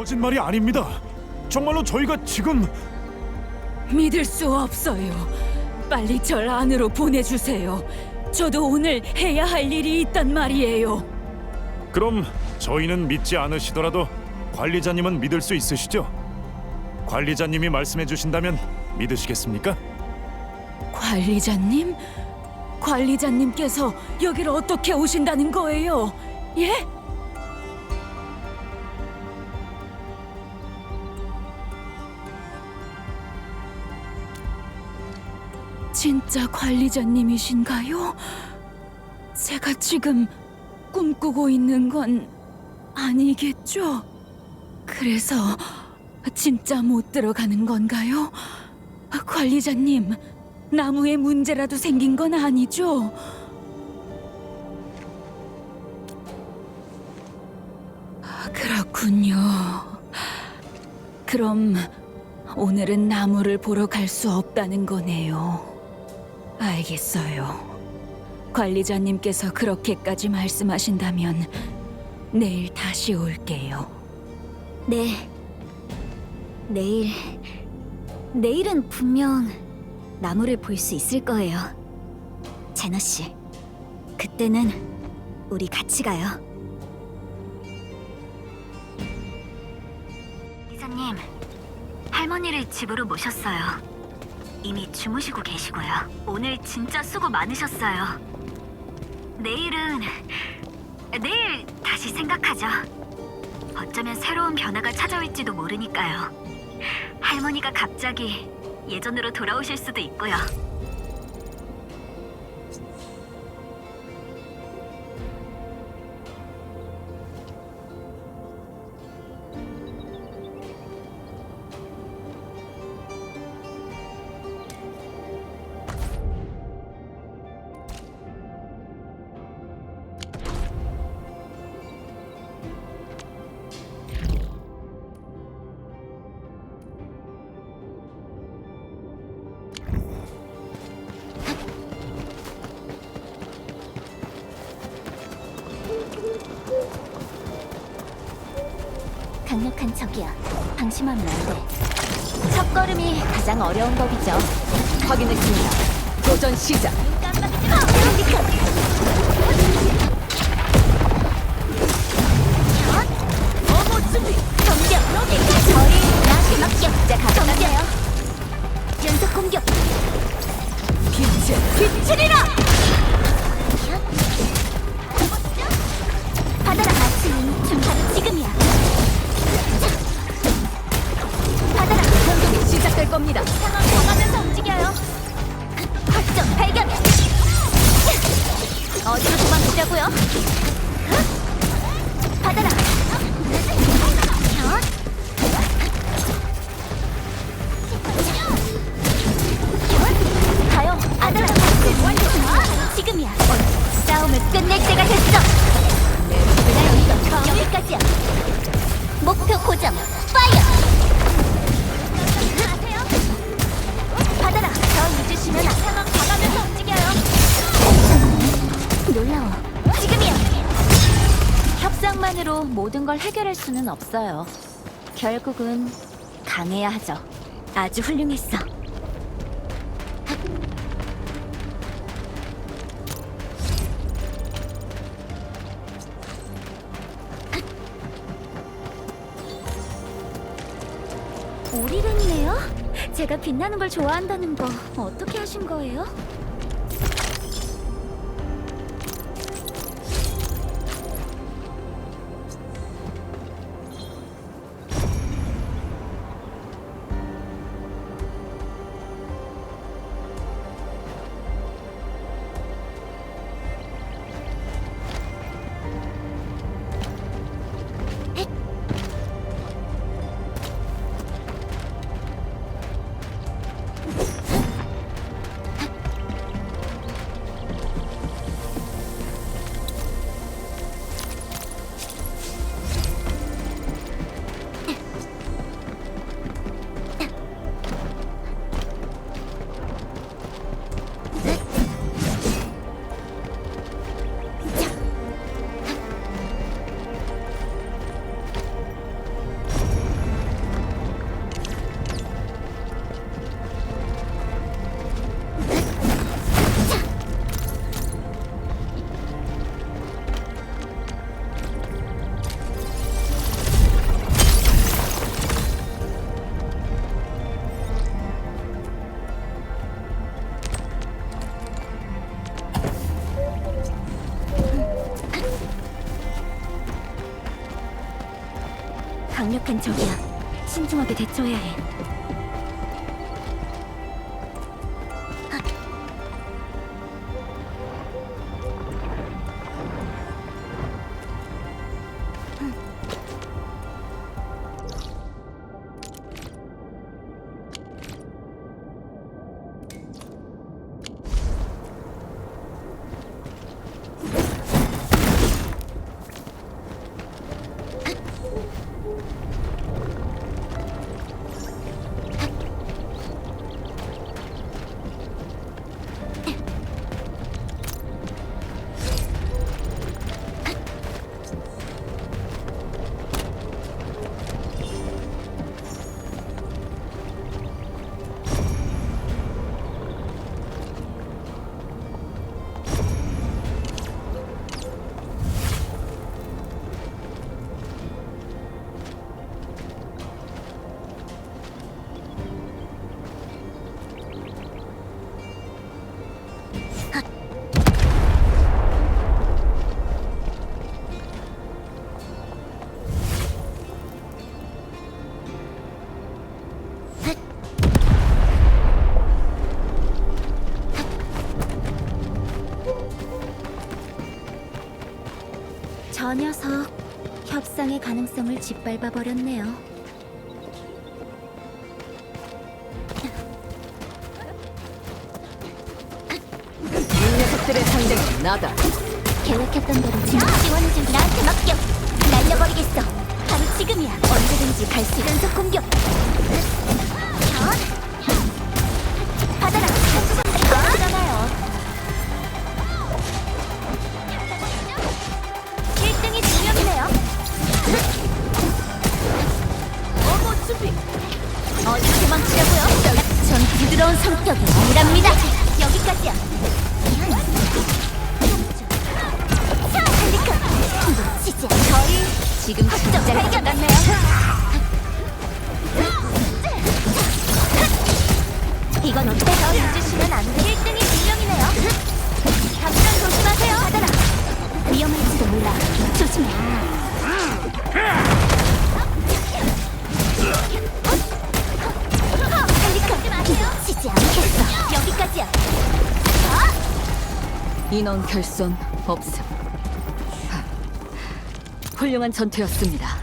거짓말이 아닙니다. 정말로 저희가 지금 믿을 수 없어요. 빨리 절 안으로 보내주세요. 저도 오늘 해야 할 일이 있단 말이에요. 그럼 저희는 믿지 않으시더라도 관리자님은 믿을 수 있으시죠? 관리자님이 말씀해 주신다면 믿으시겠습니까? 관리자님? 관리자님께서 여기를 어떻게 오신다는 거예요? 예? 진짜 관리자님이신가요? 제가 지금 꿈꾸고 있는 건 아니겠죠? 그래서 진짜 못 들어가는 건가요? 관리자님, 나무에 문제라도 생긴 건 아니죠? 그렇군요. 그럼 오늘은 나무를 보러 갈 수 없다는 거네요. 알겠어요. 관리자님께서 그렇게까지 말씀하신다면 내일 다시 올게요. 네. 내일은 분명 나무를 볼 수 있을 거예요. 제너 씨, 그때는 우리 같이 가요. 이사님, 할머니를 집으로 모셨어요. 이미 주무시고 계시고요. 오늘 진짜 수고 많으셨어요. 내일 다시 생각하죠. 어쩌면 새로운 변화가 찾아올지도 모르니까요. 할머니가 갑자기 예전으로 돌아오실 수도 있고요. 강력한 적이야. 방심하면 안 돼. 첫 걸음이 가장 어려운 법이죠. 확인했습니다. 도전 시작. 눈 깜빡이지 마. 어머 준비. 공격. 저희 나한테 맡겨. 이제 가져가세요. 연속 공격. 빛이리라. 받아라. 아침이 준비는 지금이야. 받아라. 공격이 시작될 겁니다. 상황 봐가면서 움직여요. 확정 발견. 어디로 도망치자고요? 받아라. 가요. 받아라. 지금이야. 싸움을 끝낼 때가 됐어. 나 여기까지야. 목표 고정. 파이어. 받아라. 더 늦으시면 상황 봐가면서 움직여요. 놀라워. 지금이야. 협상만으로 모든 걸 해결할 수는 없어요. 결국은 강해야 하죠. 아주 훌륭했어. 오리벤이네요? 제가 빛나는 걸 좋아한다는 거 어떻게 하신 거예요? 강력한 적이야. 신중하게 대처해야 해. 저 녀석 협상의 가능성을 짓밟아 버렸네요. 이 녀석들의 상대는 나다. 계획했던 대로 지원을 좀 나한테 맡겨. 날려버리겠어. 바로 지금이야. 언제든지 갈 수 있는 연속 공격. 받아라. 그러잖아요. 1등이 2명이네요. 어머 준비. 어디 도망치려고요? 전 부드러운 성격이 아니랍니다. 여기까지야. 놓치지 않아. 거의 지금 진짜 발견났네요. 이건 어때요? 잊으시면 안 돼. 1등이 2명이네요. 당장 조심하세요. 받아라. 위험할지도 몰라. 조심해. 놓치지 않겠어. 여기까지야. 인원 결손 없음. 훌륭한 전투였습니다.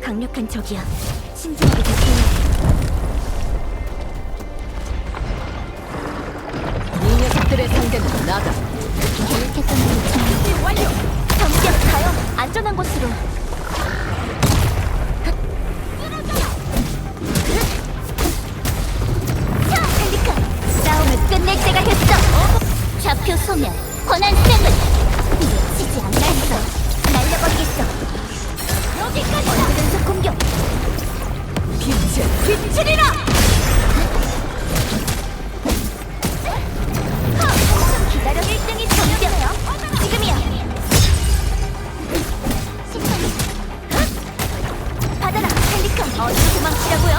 강력한 적이야. 신중하게 대처해야 해. 이 녀석들의 상대는 나다. 계획했던 대로 준비 완료. 정격 가요. 안전한 곳으로. 자, 헬리카. 싸움을 끝낼 때가 됐어. 좌표 소멸. 권한 쌤을 놓치지 않나 했어. 날려버리겠어. 여기까지. 언제든지 공격. 비틀이라. 기다려. 1등이 정되네요. 지금이야. 받아라. 헬리컨. 어디로 도망치라고요?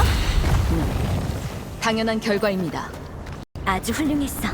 당연한 결과입니다. 아주 훌륭했어.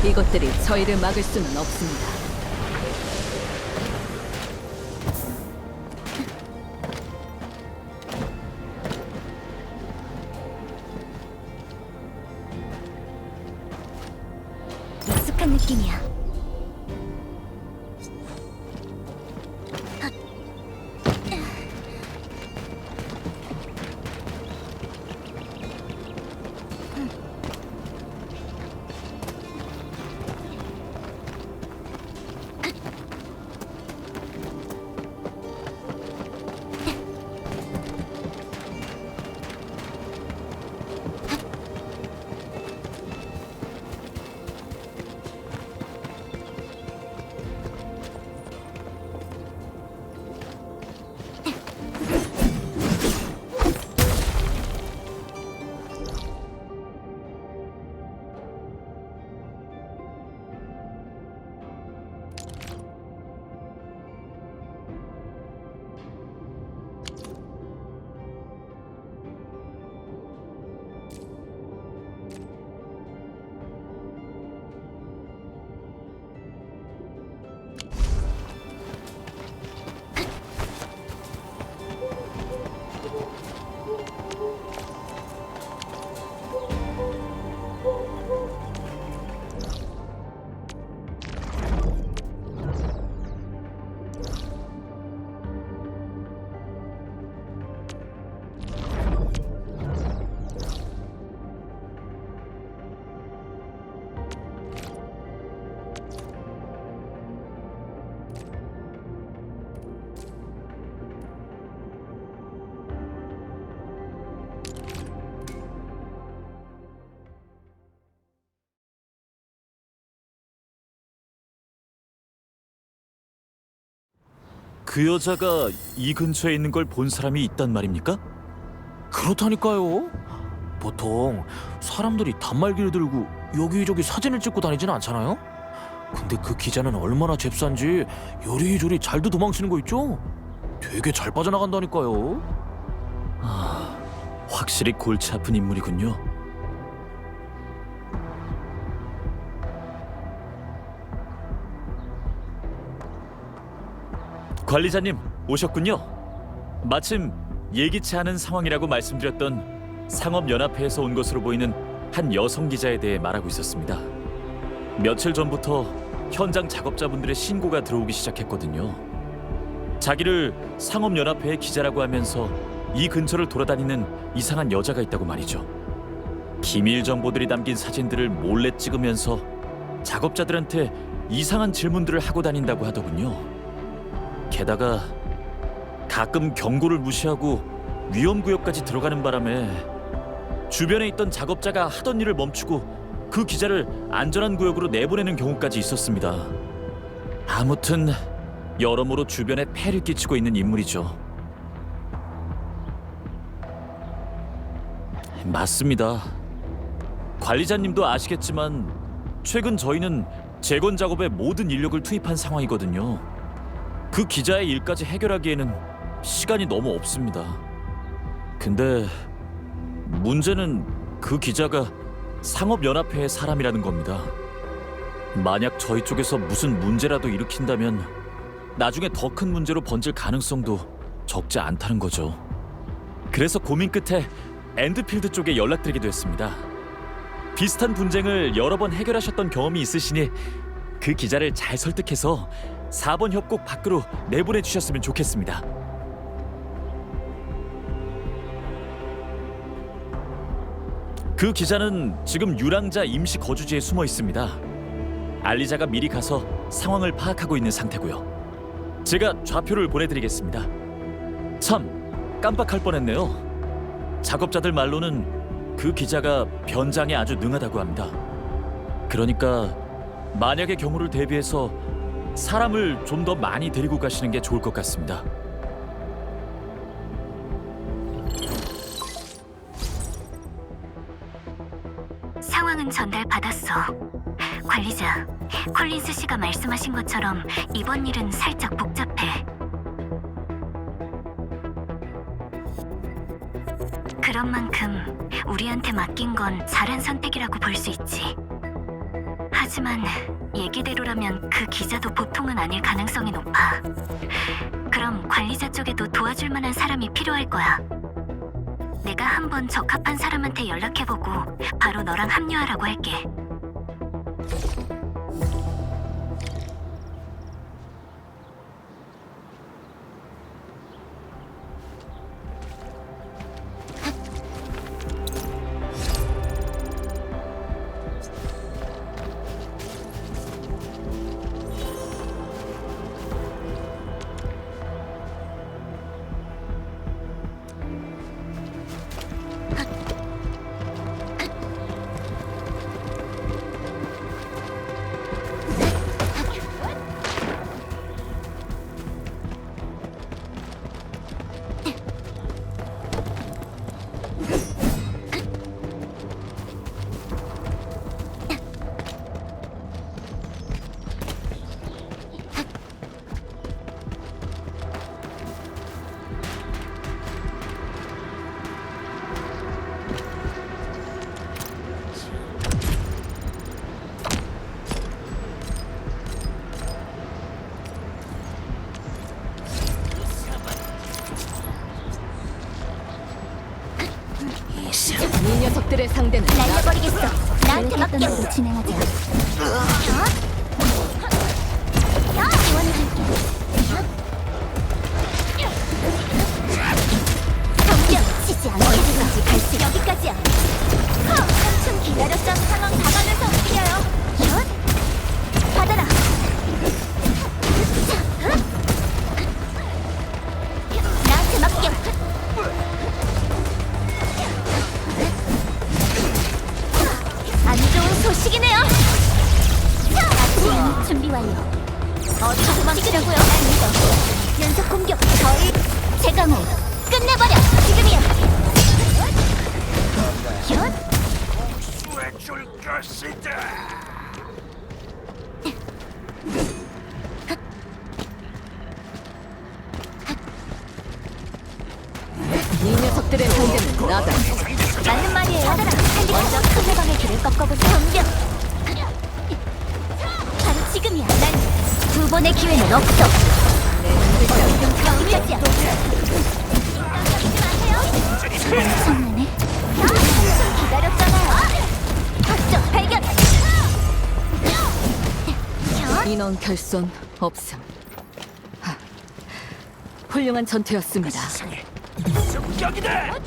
이것들이 저희를 막을 수는 없습니다. 익숙한 느낌이야. 그 여자가 이 근처에 있는 걸 본 사람이 있단 말입니까? 그렇다니까요. 보통 사람들이 단말기를 들고 여기저기 사진을 찍고 다니진 않잖아요. 근데 그 기자는 얼마나 잽싼지 요리조리 잘도 도망치는 거 있죠? 되게 잘 빠져나간다니까요. 확실히 골치 아픈 인물이군요. 관리자님 오셨군요. 마침 예기치 않은 상황이라고 말씀드렸던 상업연합회에서 온 것으로 보이는 한 여성 기자에 대해 말하고 있었습니다. 며칠 전부터 현장 작업자분들의 신고가 들어오기 시작했거든요. 자기를 상업연합회의 기자라고 하면서 이 근처를 돌아다니는 이상한 여자가 있다고 말이죠. 기밀 정보들이 담긴 사진들을 몰래 찍으면서 작업자들한테 이상한 질문들을 하고 다닌다고 하더군요. 게다가 가끔 경고를 무시하고 위험구역까지 들어가는 바람에 주변에 있던 작업자가 하던 일을 멈추고 그 기자를 안전한 구역으로 내보내는 경우까지 있었습니다. 아무튼 여러모로 주변에 폐를 끼치고 있는 인물이죠. 맞습니다. 관리자님도 아시겠지만 최근 저희는 재건 작업에 모든 인력을 투입한 상황이거든요. 그 기자의 일까지 해결하기에는 시간이 너무 없습니다. 근데 문제는 그 기자가 상업연합회의 사람이라는 겁니다. 만약 저희 쪽에서 무슨 문제라도 일으킨다면 나중에 더 큰 문제로 번질 가능성도 적지 않다는 거죠. 그래서 고민 끝에 엔드필드 쪽에 연락드리기도 했습니다. 비슷한 분쟁을 여러 번 해결하셨던 경험이 있으시니 그 기자를 잘 설득해서 4번 협곡 밖으로 내보내주셨으면 좋겠습니다. 그 기자는 지금 유랑자 임시 거주지에 숨어 있습니다. 알리자가 미리 가서 상황을 파악하고 있는 상태고요. 제가 좌표를 보내드리겠습니다. 참, 깜빡할 뻔했네요. 작업자들 말로는 그 기자가 변장에 아주 능하다고 합니다. 그러니까 만약의 경우를 대비해서 사람을 좀 더 많이 데리고 가시는 게 좋을 것 같습니다. 상황은 전달받았어. 관리자, 콜린스 씨가 말씀하신 것처럼 이번 일은 살짝 복잡해. 그런 만큼 우리한테 맡긴 건 잘한 선택이라고 볼 수 있지. 하지만 얘기대로라면 그 기자도 보통은 아닐 가능성이 높아. 그럼 관리자 쪽에도 도와줄 만한 사람이 필요할 거야. 내가 한번 적합한 사람한테 연락해보고 바로 너랑 합류하라고 할게. 이 녀석들의 상대는 날려버리겠어. 나한테 맡겨. 진행하자. 지원해줄게. 덤벼. 치지 않게 어디든지 갈 수. 여기까지야. 한참 기다렸던 상황 다가면서 움직여요. 받아라. 나한테 맡겨. 안 좋은 소식이네요. 자, 준비 완료. 어디서 도망치려고요? 연속 공격. 저희 제강호 끝내버려. 지금이야. 수해줄 것이다. 이 녀석들의 상대는 나다. 맞는 말이에요. 먼저 상대방의 길을 꺾어보자. 덤벼. 바로 지금이야. 난 두 번의 기회는 없어. 여기까지야. 엄청나네. 한참 기다렸잖아요. 확정 발견. 인원 결손 없음. 훌륭한 전투였습니다. 습격이다.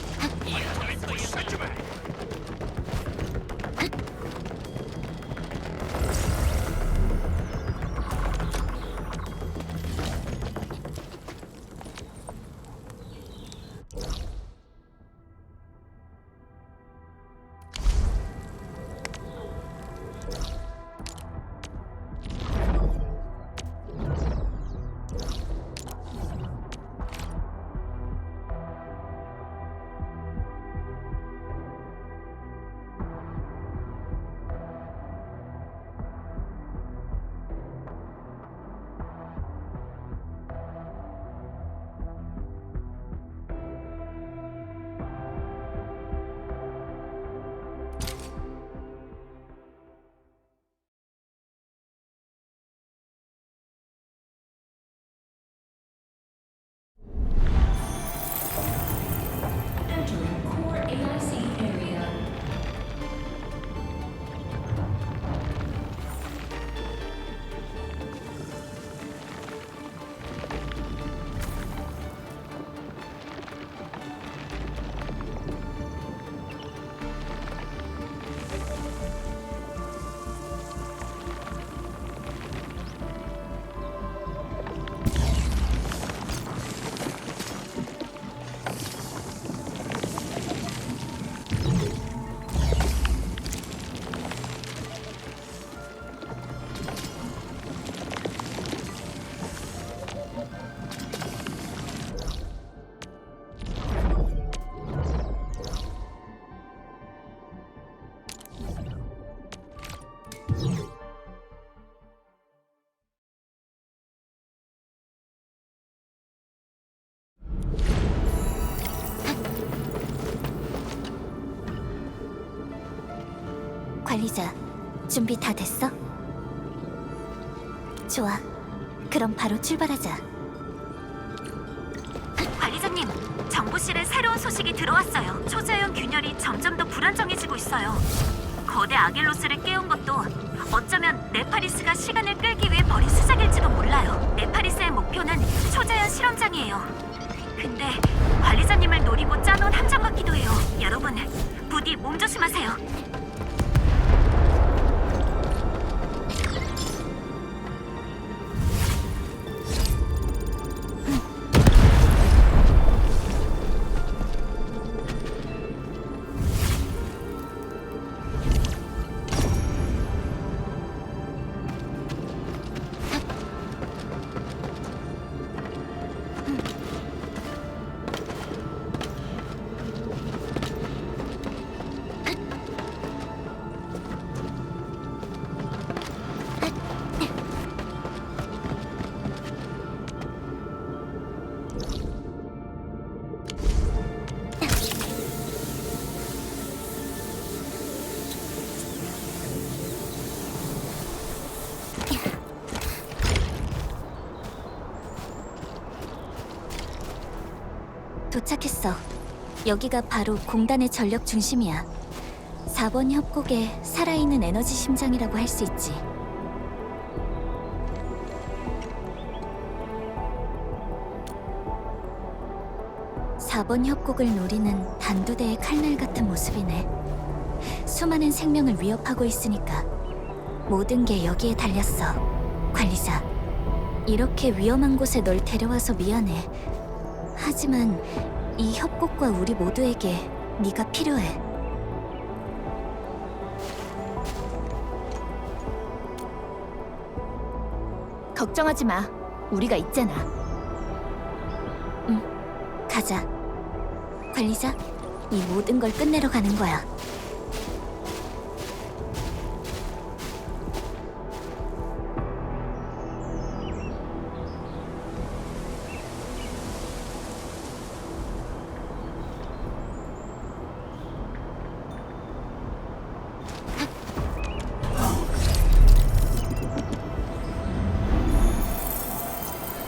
관리자, 준비 다 됐어? 좋아. 그럼 바로 출발하자. 관리자님, 정보실에 새로운 소식이 들어왔어요. 초자연 균열이 점점 더 불안정해지고 있어요. 거대 아길로스를 깨운 것도 어쩌면 네파리스가 시간을 끌기 위해 벌인 수작일지도 몰라요. 네파리스의 목표는 초자연 실험장이에요. 근데 관리자님을 노리고 짜놓은 함정 같기도 해요. 여러분, 부디 몸 조심하세요. 도착했어. 여기가 바로 공단의 전력 중심이야. 4번 협곡의 살아있는 에너지 심장이라고 할 수 있지. (4번) 협곡을 노리는 단두대의 칼날 같은 모습이네. 수많은 생명을 위협하고 있으니까 모든 게 여기에 달렸어. 관리자, 이렇게 위험한 곳에 널 데려와서 미안해. 하지만 이 협곡과 우리 모두에게 네가 필요해. 걱정하지 마. 우리가 있잖아. 응, 가자. 관리자, 이 모든 걸 끝내러 가는 거야.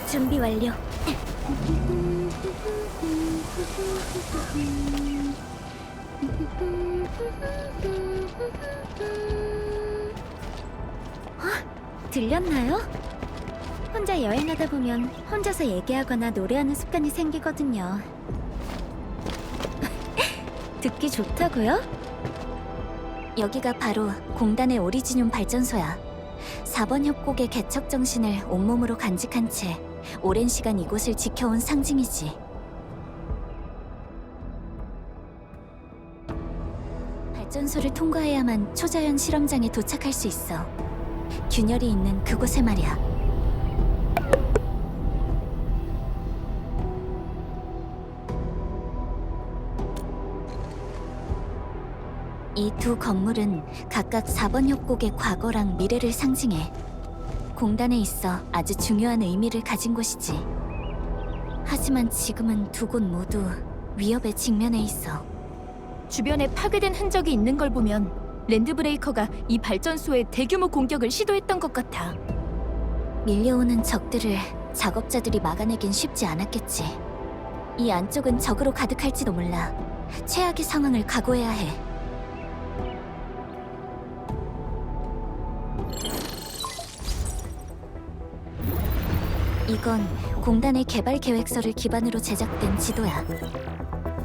준비 완료. 들렸나요? 혼자 여행하다 보면 혼자서 얘기하거나 노래하는 습관이 생기거든요. 듣기 좋다고요? 여기가 바로 공단의 오리지늄 발전소야. 4번 협곡의 개척 정신을 온몸으로 간직한 채 오랜 시간 이곳을 지켜온 상징이지. 발전소를 통과해야만 초자연 실험장에 도착할 수 있어. 균열이 있는 그곳에 말이야. 이 두 건물은 각각 4번 협곡의 과거랑 미래를 상징해. 공단에 있어 아주 중요한 의미를 가진 곳이지. 하지만 지금은 두 곳 모두 위협에 직면해 있어. 주변에 파괴된 흔적이 있는 걸 보면 랜드브레이커가 이 발전소에 대규모 공격을 시도했던 것 같아. 밀려오는 적들을 작업자들이 막아내긴 쉽지 않았겠지. 이 안쪽은 적으로 가득할지도 몰라. 최악의 상황을 각오해야 해. 이건 공단의 개발 계획서를 기반으로 제작된 지도야.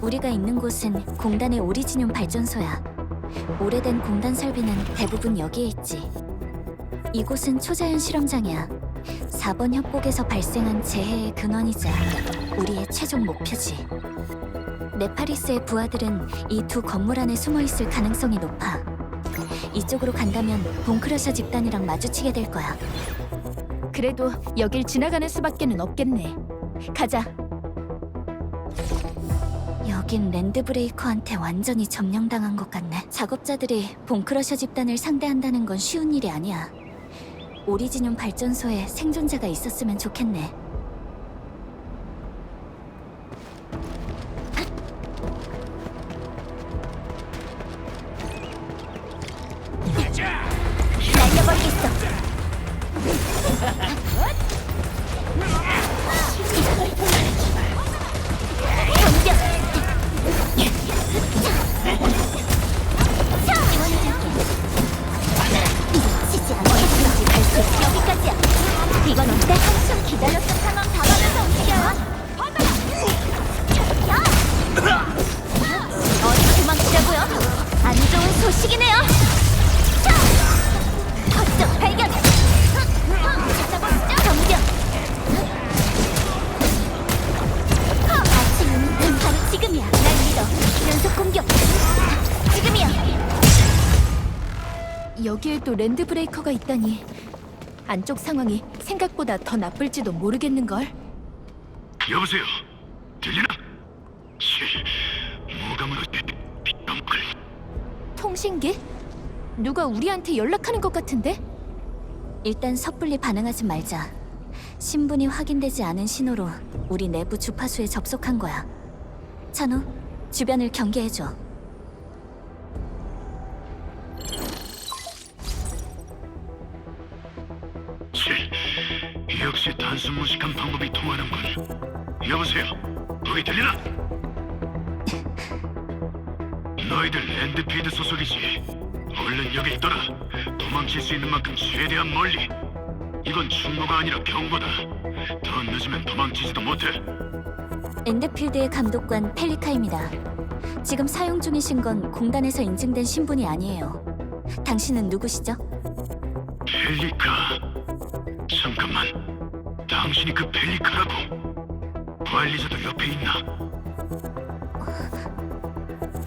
우리가 있는 곳은 공단의 오리지늄 발전소야. 오래된 공단 설비는 대부분 여기에 있지. 이곳은 초자연 실험장이야. 4번 협곡에서 발생한 재해의 근원이자 우리의 최종 목표지. 네파리스의 부하들은 이 두 건물 안에 숨어 있을 가능성이 높아. 이쪽으로 간다면 본크러셔 집단이랑 마주치게 될 거야. 그래도 여길 지나가는 수밖에는 없겠네. 가자. 여긴 랜드브레이커한테 완전히 점령당한 것 같네. 작업자들이 본크러셔 집단을 상대한다는 건 쉬운 일이 아니야. 오리지늄 발전소에 생존자가 있었으면 좋겠네. 날려버리겠어. 여기에도 랜드 브레이커가 있다니. 안쪽 상황이 생각보다 더 나쁠지도 모르겠는걸. 여보세요. 들리나? 뭐가 물었지? pitdom글. 통신기? 누가 우리한테 연락하는 것 같은데? 일단 섣불리 반응하지 말자. 신분이 확인되지 않은 신호로 우리 내부 주파수에 접속한 거야. 찬우, 주변을 경계해줘. 역시 단순 무식한 방법이 통하는군. 여보세요. 거기 들리나? 너희들 랜드피드 소속이지. 얼른 여기 있더라. 도망칠 수 있는 만큼 최대한 멀리. 이건 충고가 아니라 경고다. 더 늦으면 도망치지도 못해. 엔드필드의 감독관 펠리카입니다. 지금 사용 중이신 건 공단에서 인증된 신분이 아니에요. 당신은 누구시죠? 펠리카. 잠깐만. 당신이 그 펠리카라고? 관리자도 옆에 있나?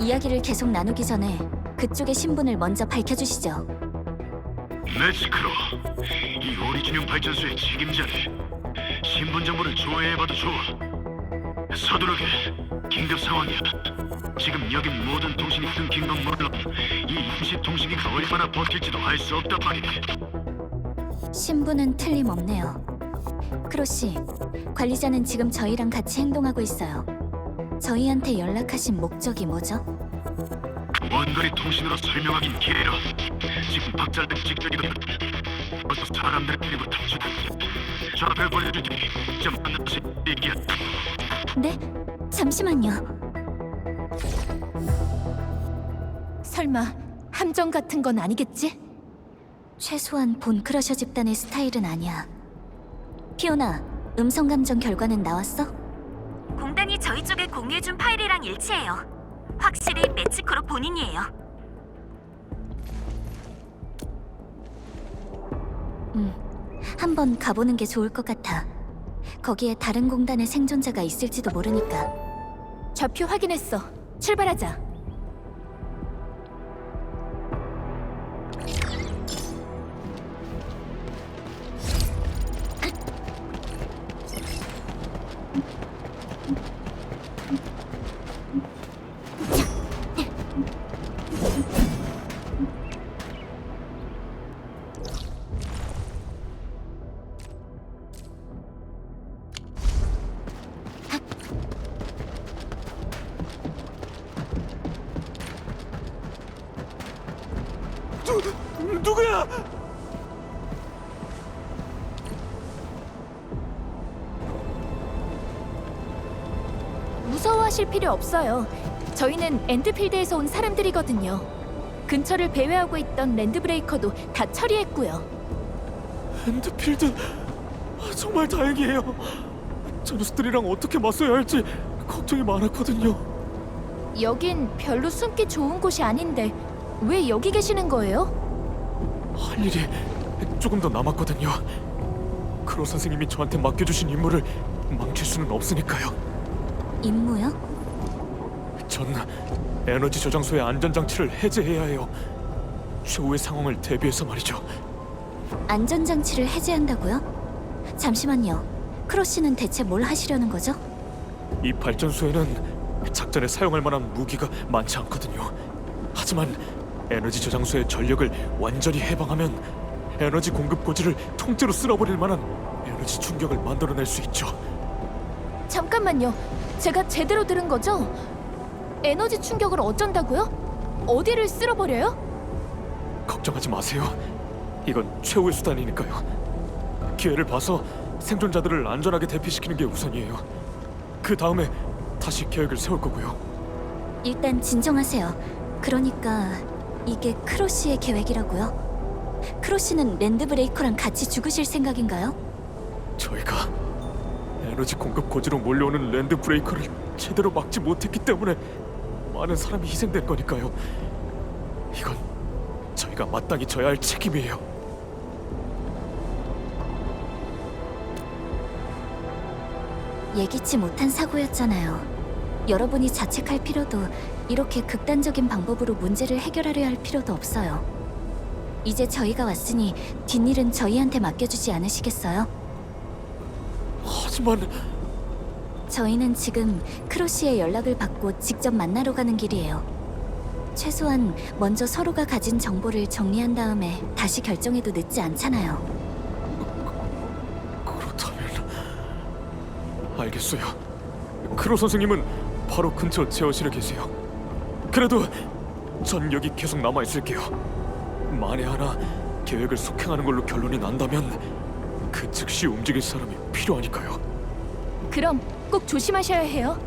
이야기를 계속 나누기 전에 그쪽의 신분을 먼저 밝혀주시죠. 매스크로. 이 오리지늄 발전소의 책임자래. 신분 정보를 조회해봐도 좋아. 서두르게. 긴급 상황이야. 지금 여긴 모든 통신이 끊긴 건 물론 이 임시 통신기가 얼마나 버틸지도 알 수 없단 말이네. 신분은 틀림없네요. 크로시, 관리자는 지금 저희랑 같이 행동하고 있어요. 저희한테 연락하신 목적이 뭐죠? 원거리 통신으로 설명하긴 길어. 지금 박살된 직전이거든. 벌써 사람들 그리고 탐지. 좌표 보내줄 테니 좀 만나서 얘기야. 네? 잠시만요. 설마 함정 같은 건 아니겠지? 최소한 본 크러셔 집단의 스타일은 아니야. 피오나, 음성 감정 결과는 나왔어? 공단이 저희 쪽에 공유해준 파일이랑 일치해요. 확실히 매치크로 본인이에요. 한번 가보는 게 좋을 것 같아. 거기에 다른 공단의 생존자가 있을지도 모르니까. 좌표 확인했어. 출발하자. 누구야? 무서워하실 필요 없어요. 저희는 엔드필드에서 온 사람들이거든요. 근처를 배회하고 있던 랜드브레이커도 다 처리했고요. 엔드필드, 정말 다행이에요. 저 녀석들이랑 어떻게 맞서야 할지 걱정이 많았거든요. 여긴 별로 숨기 좋은 곳이 아닌데 왜 여기 계시는 거예요? 할 일이 조금 더 남았거든요. 크로 선생님이 저한테 맡겨주신 임무를 망칠 수는 없으니까요. 임무요? 전 에너지 저장소의 안전장치를 해제해야 해요. 최후의 상황을 대비해서 말이죠. 안전장치를 해제한다고요? 잠시만요. 크로시는 대체 뭘 하시려는 거죠? 이 발전소에는 작전에 사용할 만한 무기가 많지 않거든요. 하지만 에너지 저장소의 전력을 완전히 해방하면 에너지 공급 고지를 통째로 쓸어버릴 만한 에너지 충격을 만들어낼 수 있죠. 잠깐만요. 제가 제대로 들은 거죠? 에너지 충격을 어쩐다고요? 어디를 쓸어버려요? 걱정하지 마세요. 이건 최후의 수단이니까요. 기회를 봐서 생존자들을 안전하게 대피시키는 게 우선이에요. 그 다음에 다시 계획을 세울 거고요. 일단 진정하세요. 그러니까 이게 크로시의 계획이라고요? 크로시는 랜드브레이커랑 같이 죽으실 생각인가요? 저희가 에너지 공급 고지로 몰려오는 랜드 브레이커를 제대로 막지 못했기 때문에 많은 사람이 희생된 거니까요. 이건 저희가 마땅히 져야 할 책임이에요. 예기치 못한 사고였잖아요. 여러분이 자책할 필요도, 이렇게 극단적인 방법으로 문제를 해결하려 할 필요도 없어요. 이제 저희가 왔으니 뒷일은 저희한테 맡겨주지 않으시겠어요? 하지만 저희는 지금 크로시의 연락을 받고 직접 만나러 가는 길이에요. 최소한 먼저 서로가 가진 정보를 정리한 다음에 다시 결정해도 늦지 않잖아요. 그렇다면 알겠어요. 크로 선생님은 바로 근처 제어실에 계세요. 그래도 전 여기 계속 남아 있을게요. 만에 하나 계획을 속행하는 걸로 결론이 난다면 그 즉시 움직일 사람이 필요하니까요. 그럼 꼭 조심하셔야 해요.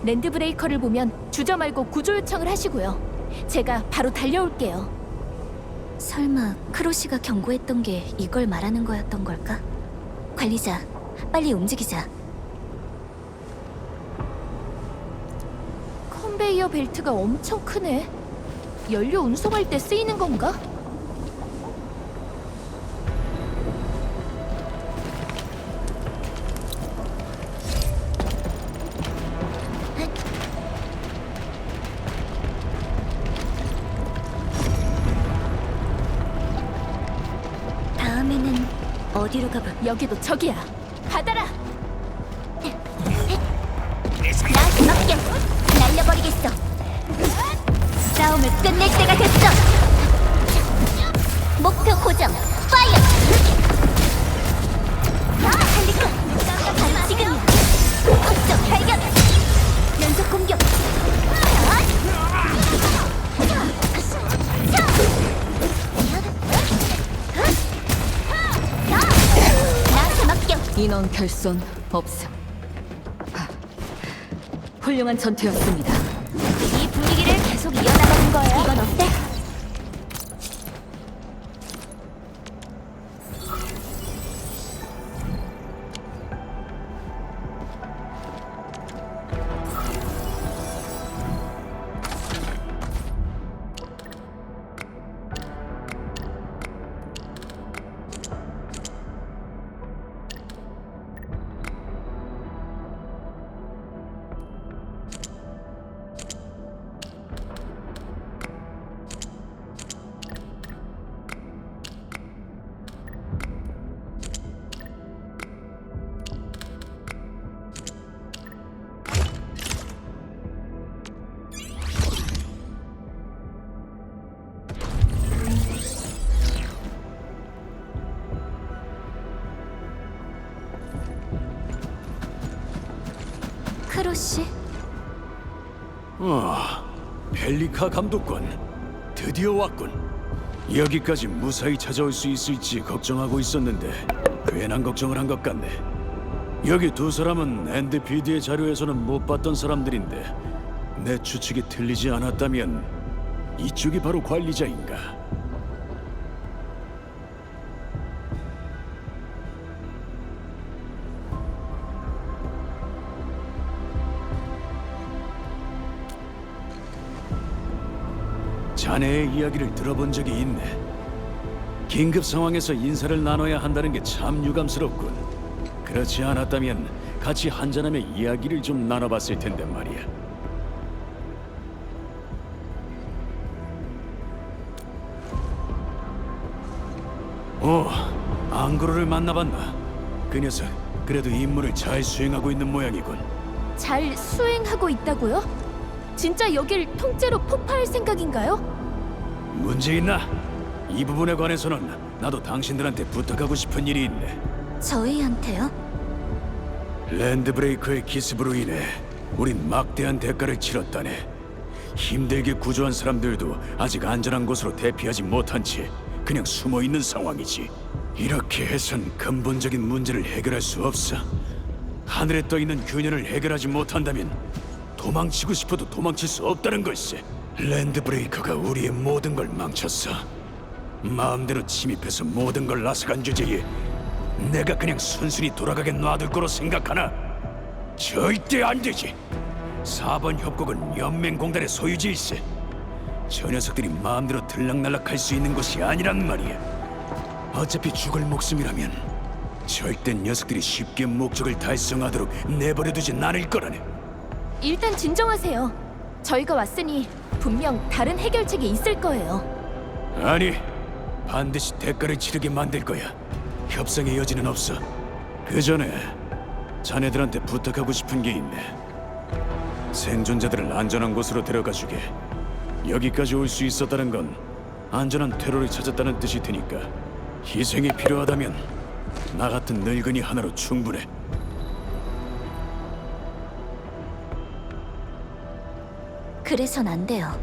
랜드 브레이커를 보면 주저 말고 구조 요청을 하시고요. 제가 바로 달려올게요. 설마 크로시가 경고했던 게 이걸 말하는 거였던 걸까? 관리자, 빨리 움직이자. 컨베이어 벨트가 엄청 크네. 연료 운송할 때 쓰이는 건가? 다음에는 어디로 가볼까? 여기도 저기야. 받아라. 나한테 맡겨! 날려버리겠어! 싸움을 끝낼 때가 됐어! 목표 고정! 파이어! 바로 지금이야! 확정 발견! 연속 공격! 나한테 맡겨! 인원 결손 없음. 훌륭한 전투였습니다. 이 분위기를 계속 이어나가는 거야. 이건 어때? 크로시? 펠리카 감독관, 드디어 왔군. 여기까지 무사히 찾아올 수 있을지 걱정하고 있었는데 괜한 걱정을 한 것 같네. 여기 두 사람은 NDPD의 자료에서는 못 봤던 사람들인데 내 추측이 틀리지 않았다면 이쪽이 바로 관리자인가? 자네의 이야기를 들어본 적이 있네. 긴급 상황에서 인사를 나눠야 한다는 게 참 유감스럽군. 그렇지 않았다면 같이 한잔하며 이야기를 좀 나눠봤을 텐데 말이야. 앙그로를 만나봤나? 그 녀석 그래도 임무를 잘 수행하고 있는 모양이군. 잘 수행하고 있다고요? 진짜 여길 통째로 폭파할 생각인가요? 문제 있나? 이 부분에 관해서는 나도 당신들한테 부탁하고 싶은 일이 있네. 저희한테요? 랜드브레이커의 기습으로 인해 우린 막대한 대가를 치렀다네. 힘들게 구조한 사람들도 아직 안전한 곳으로 대피하지 못한 채 그냥 숨어있는 상황이지. 이렇게 해선 근본적인 문제를 해결할 수 없어. 하늘에 떠있는 균열을 해결하지 못한다면 도망치고 싶어도 도망칠 수 없다는 걸세. 랜드브레이커가 우리의 모든 걸 망쳤어. 마음대로 침입해서 모든 걸 앗아간 주제에 내가 그냥 순순히 돌아가게 놔둘 거로 생각하나? 절대 안 되지. 4번 협곡은 연맹공단의 소유지일세. 저 녀석들이 마음대로 들락날락할 수 있는 곳이 아니란 말이야. 어차피 죽을 목숨이라면 절대 녀석들이 쉽게 목적을 달성하도록 내버려두진 않을 거라네. 일단 진정하세요. 저희가 왔으니 분명 다른 해결책이 있을 거예요. 아니, 반드시 대가를 치르게 만들 거야. 협상의 여지는 없어. 그 전에 자네들한테 부탁하고 싶은 게 있네. 생존자들을 안전한 곳으로 데려가 주게. 여기까지 올 수 있었다는 건 안전한 퇴로를 찾았다는 뜻이 테니까 희생이 필요하다면 나 같은 늙은이 하나로 충분해. 그래선 안 돼요.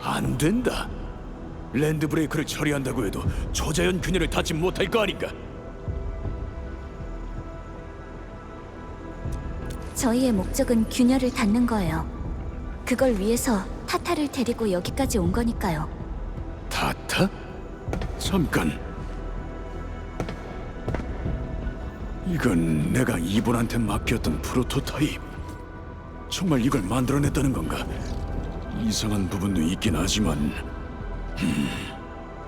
안 된다. 랜드 브레이크를 처리한다고 해도 초자연 균열을 닫지 못할 거 아닌가? 저희의 목적은 균열을 닫는 거예요. 그걸 위해서 타타를 데리고 여기까지 온 거니까요. 타타? 잠깐. 이건 내가 이분한테 맡겼던 프로토타입. 정말 이걸 만들어냈다는 건가? 이상한 부분도 있긴 하지만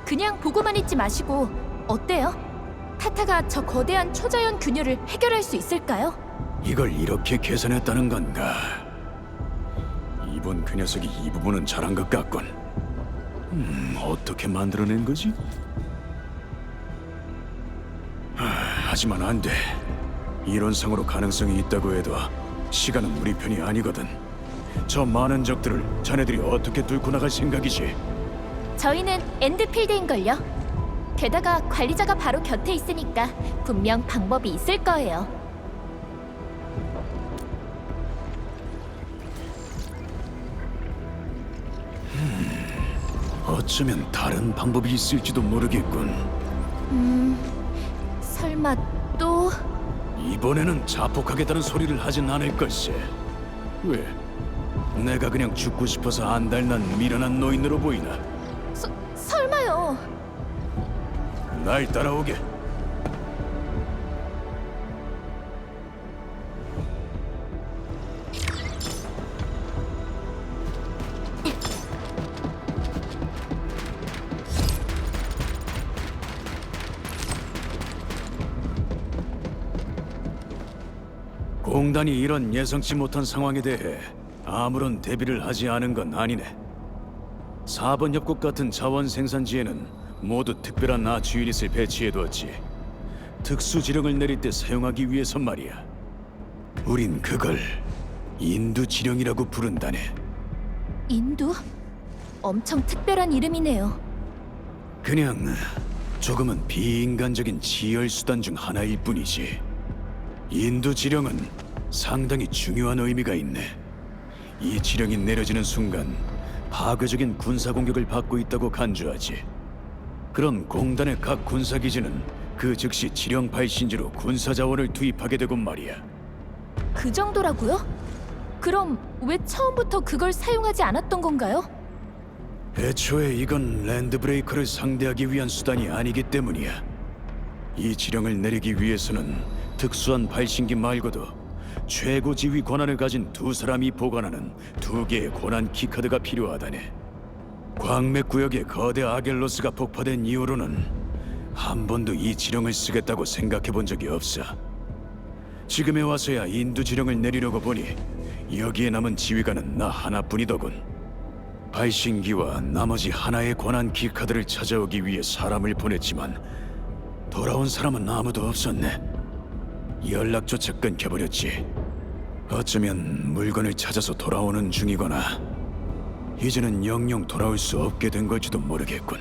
그냥 보고만 있지 마시고 어때요? 타타가 저 거대한 초자연 균열을 해결할 수 있을까요? 이걸 이렇게 계산했다는 건가? 이번 그 녀석이 이 부분은 잘한 것 같군. 어떻게 만들어낸 거지? 하지만 안 돼. 이론상으로 가능성이 있다고 해도 시간은 우리 편이 아니거든. 저 많은 적들을 자네들이 어떻게 뚫고 나갈 생각이지? 저희는 엔드필드인걸요. 게다가 관리자가 바로 곁에 있으니까 분명 방법이 있을 거예요. 어쩌면 다른 방법이 있을지도 모르겠군. 설마 또... 이번에는 자폭하겠다는 소리를 하진 않을 걸세. 왜? 내가 그냥 죽고 싶어서 안달난 미련한 노인으로 보이나? 설마요. 날 따라오게. 공단이 이런 예상치 못한 상황에 대해 아무런 대비를 하지 않은 건 아니네. 4번 협곡 같은 자원 생산지에는 모두 특별한 나치 유닛을 배치해두었지. 특수 지령을 내릴 때 사용하기 위해서 말이야. 우린 그걸 인두 지령이라고 부른다네. 인두? 엄청 특별한 이름이네요. 그냥 조금은 비인간적인 지열 수단 중 하나일 뿐이지. 인두 지령은 상당히 중요한 의미가 있네. 이 지령이 내려지는 순간 파괴적인 군사 공격을 받고 있다고 간주하지. 그럼 공단의 각 군사기지는 그 즉시 지령 발신지로 군사 자원을 투입하게 되고 말이야. 그 정도라고요? 그럼 왜 처음부터 그걸 사용하지 않았던 건가요? 애초에 이건 랜드 브레이커를 상대하기 위한 수단이 아니기 때문이야. 이 지령을 내리기 위해서는 특수한 발신기 말고도 최고 지휘 권한을 가진 두 사람이 보관하는 2개의 권한 키카드가 필요하다네. 광맥 구역에 거대 아겔로스가 폭파된 이후로는 한 번도 이 지령을 쓰겠다고 생각해 본 적이 없어. 지금에 와서야 인두 지령을 내리려고 보니 여기에 남은 지휘관은 나 하나뿐이더군. 발신기와 나머지 하나의 권한 키카드를 찾아오기 위해 사람을 보냈지만 돌아온 사람은 아무도 없었네. 연락조차 끊겨버렸지. 어쩌면 물건을 찾아서 돌아오는 중이거나 이제는 영영 돌아올 수 없게 된 걸지도 모르겠군.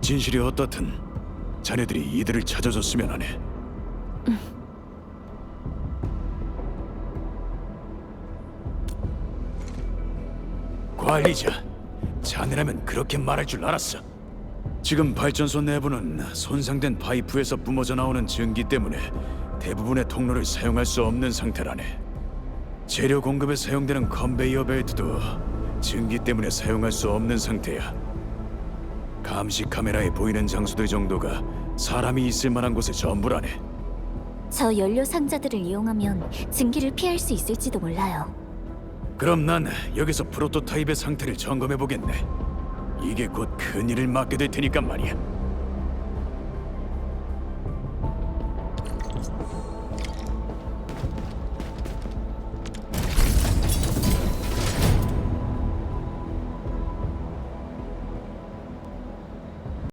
진실이 어떻든 자네들이 이들을 찾아줬으면 하네. 관리자, 자네라면 그렇게 말할 줄 알았어. 지금 발전소 내부는 손상된 파이프에서 뿜어져 나오는 증기 때문에 대부분의 통로를 사용할 수 없는 상태라네. 재료 공급에 사용되는 컨베이어 벨트도 증기 때문에 사용할 수 없는 상태야. 감시 카메라에 보이는 장소들 정도가 사람이 있을 만한 곳의 전부라네. 저 연료 상자들을 이용하면 증기를 피할 수 있을지도 몰라요. 그럼 난 여기서 프로토타입의 상태를 점검해 보겠네. 이게 곧 큰일을 맡게 될 테니까 말이야.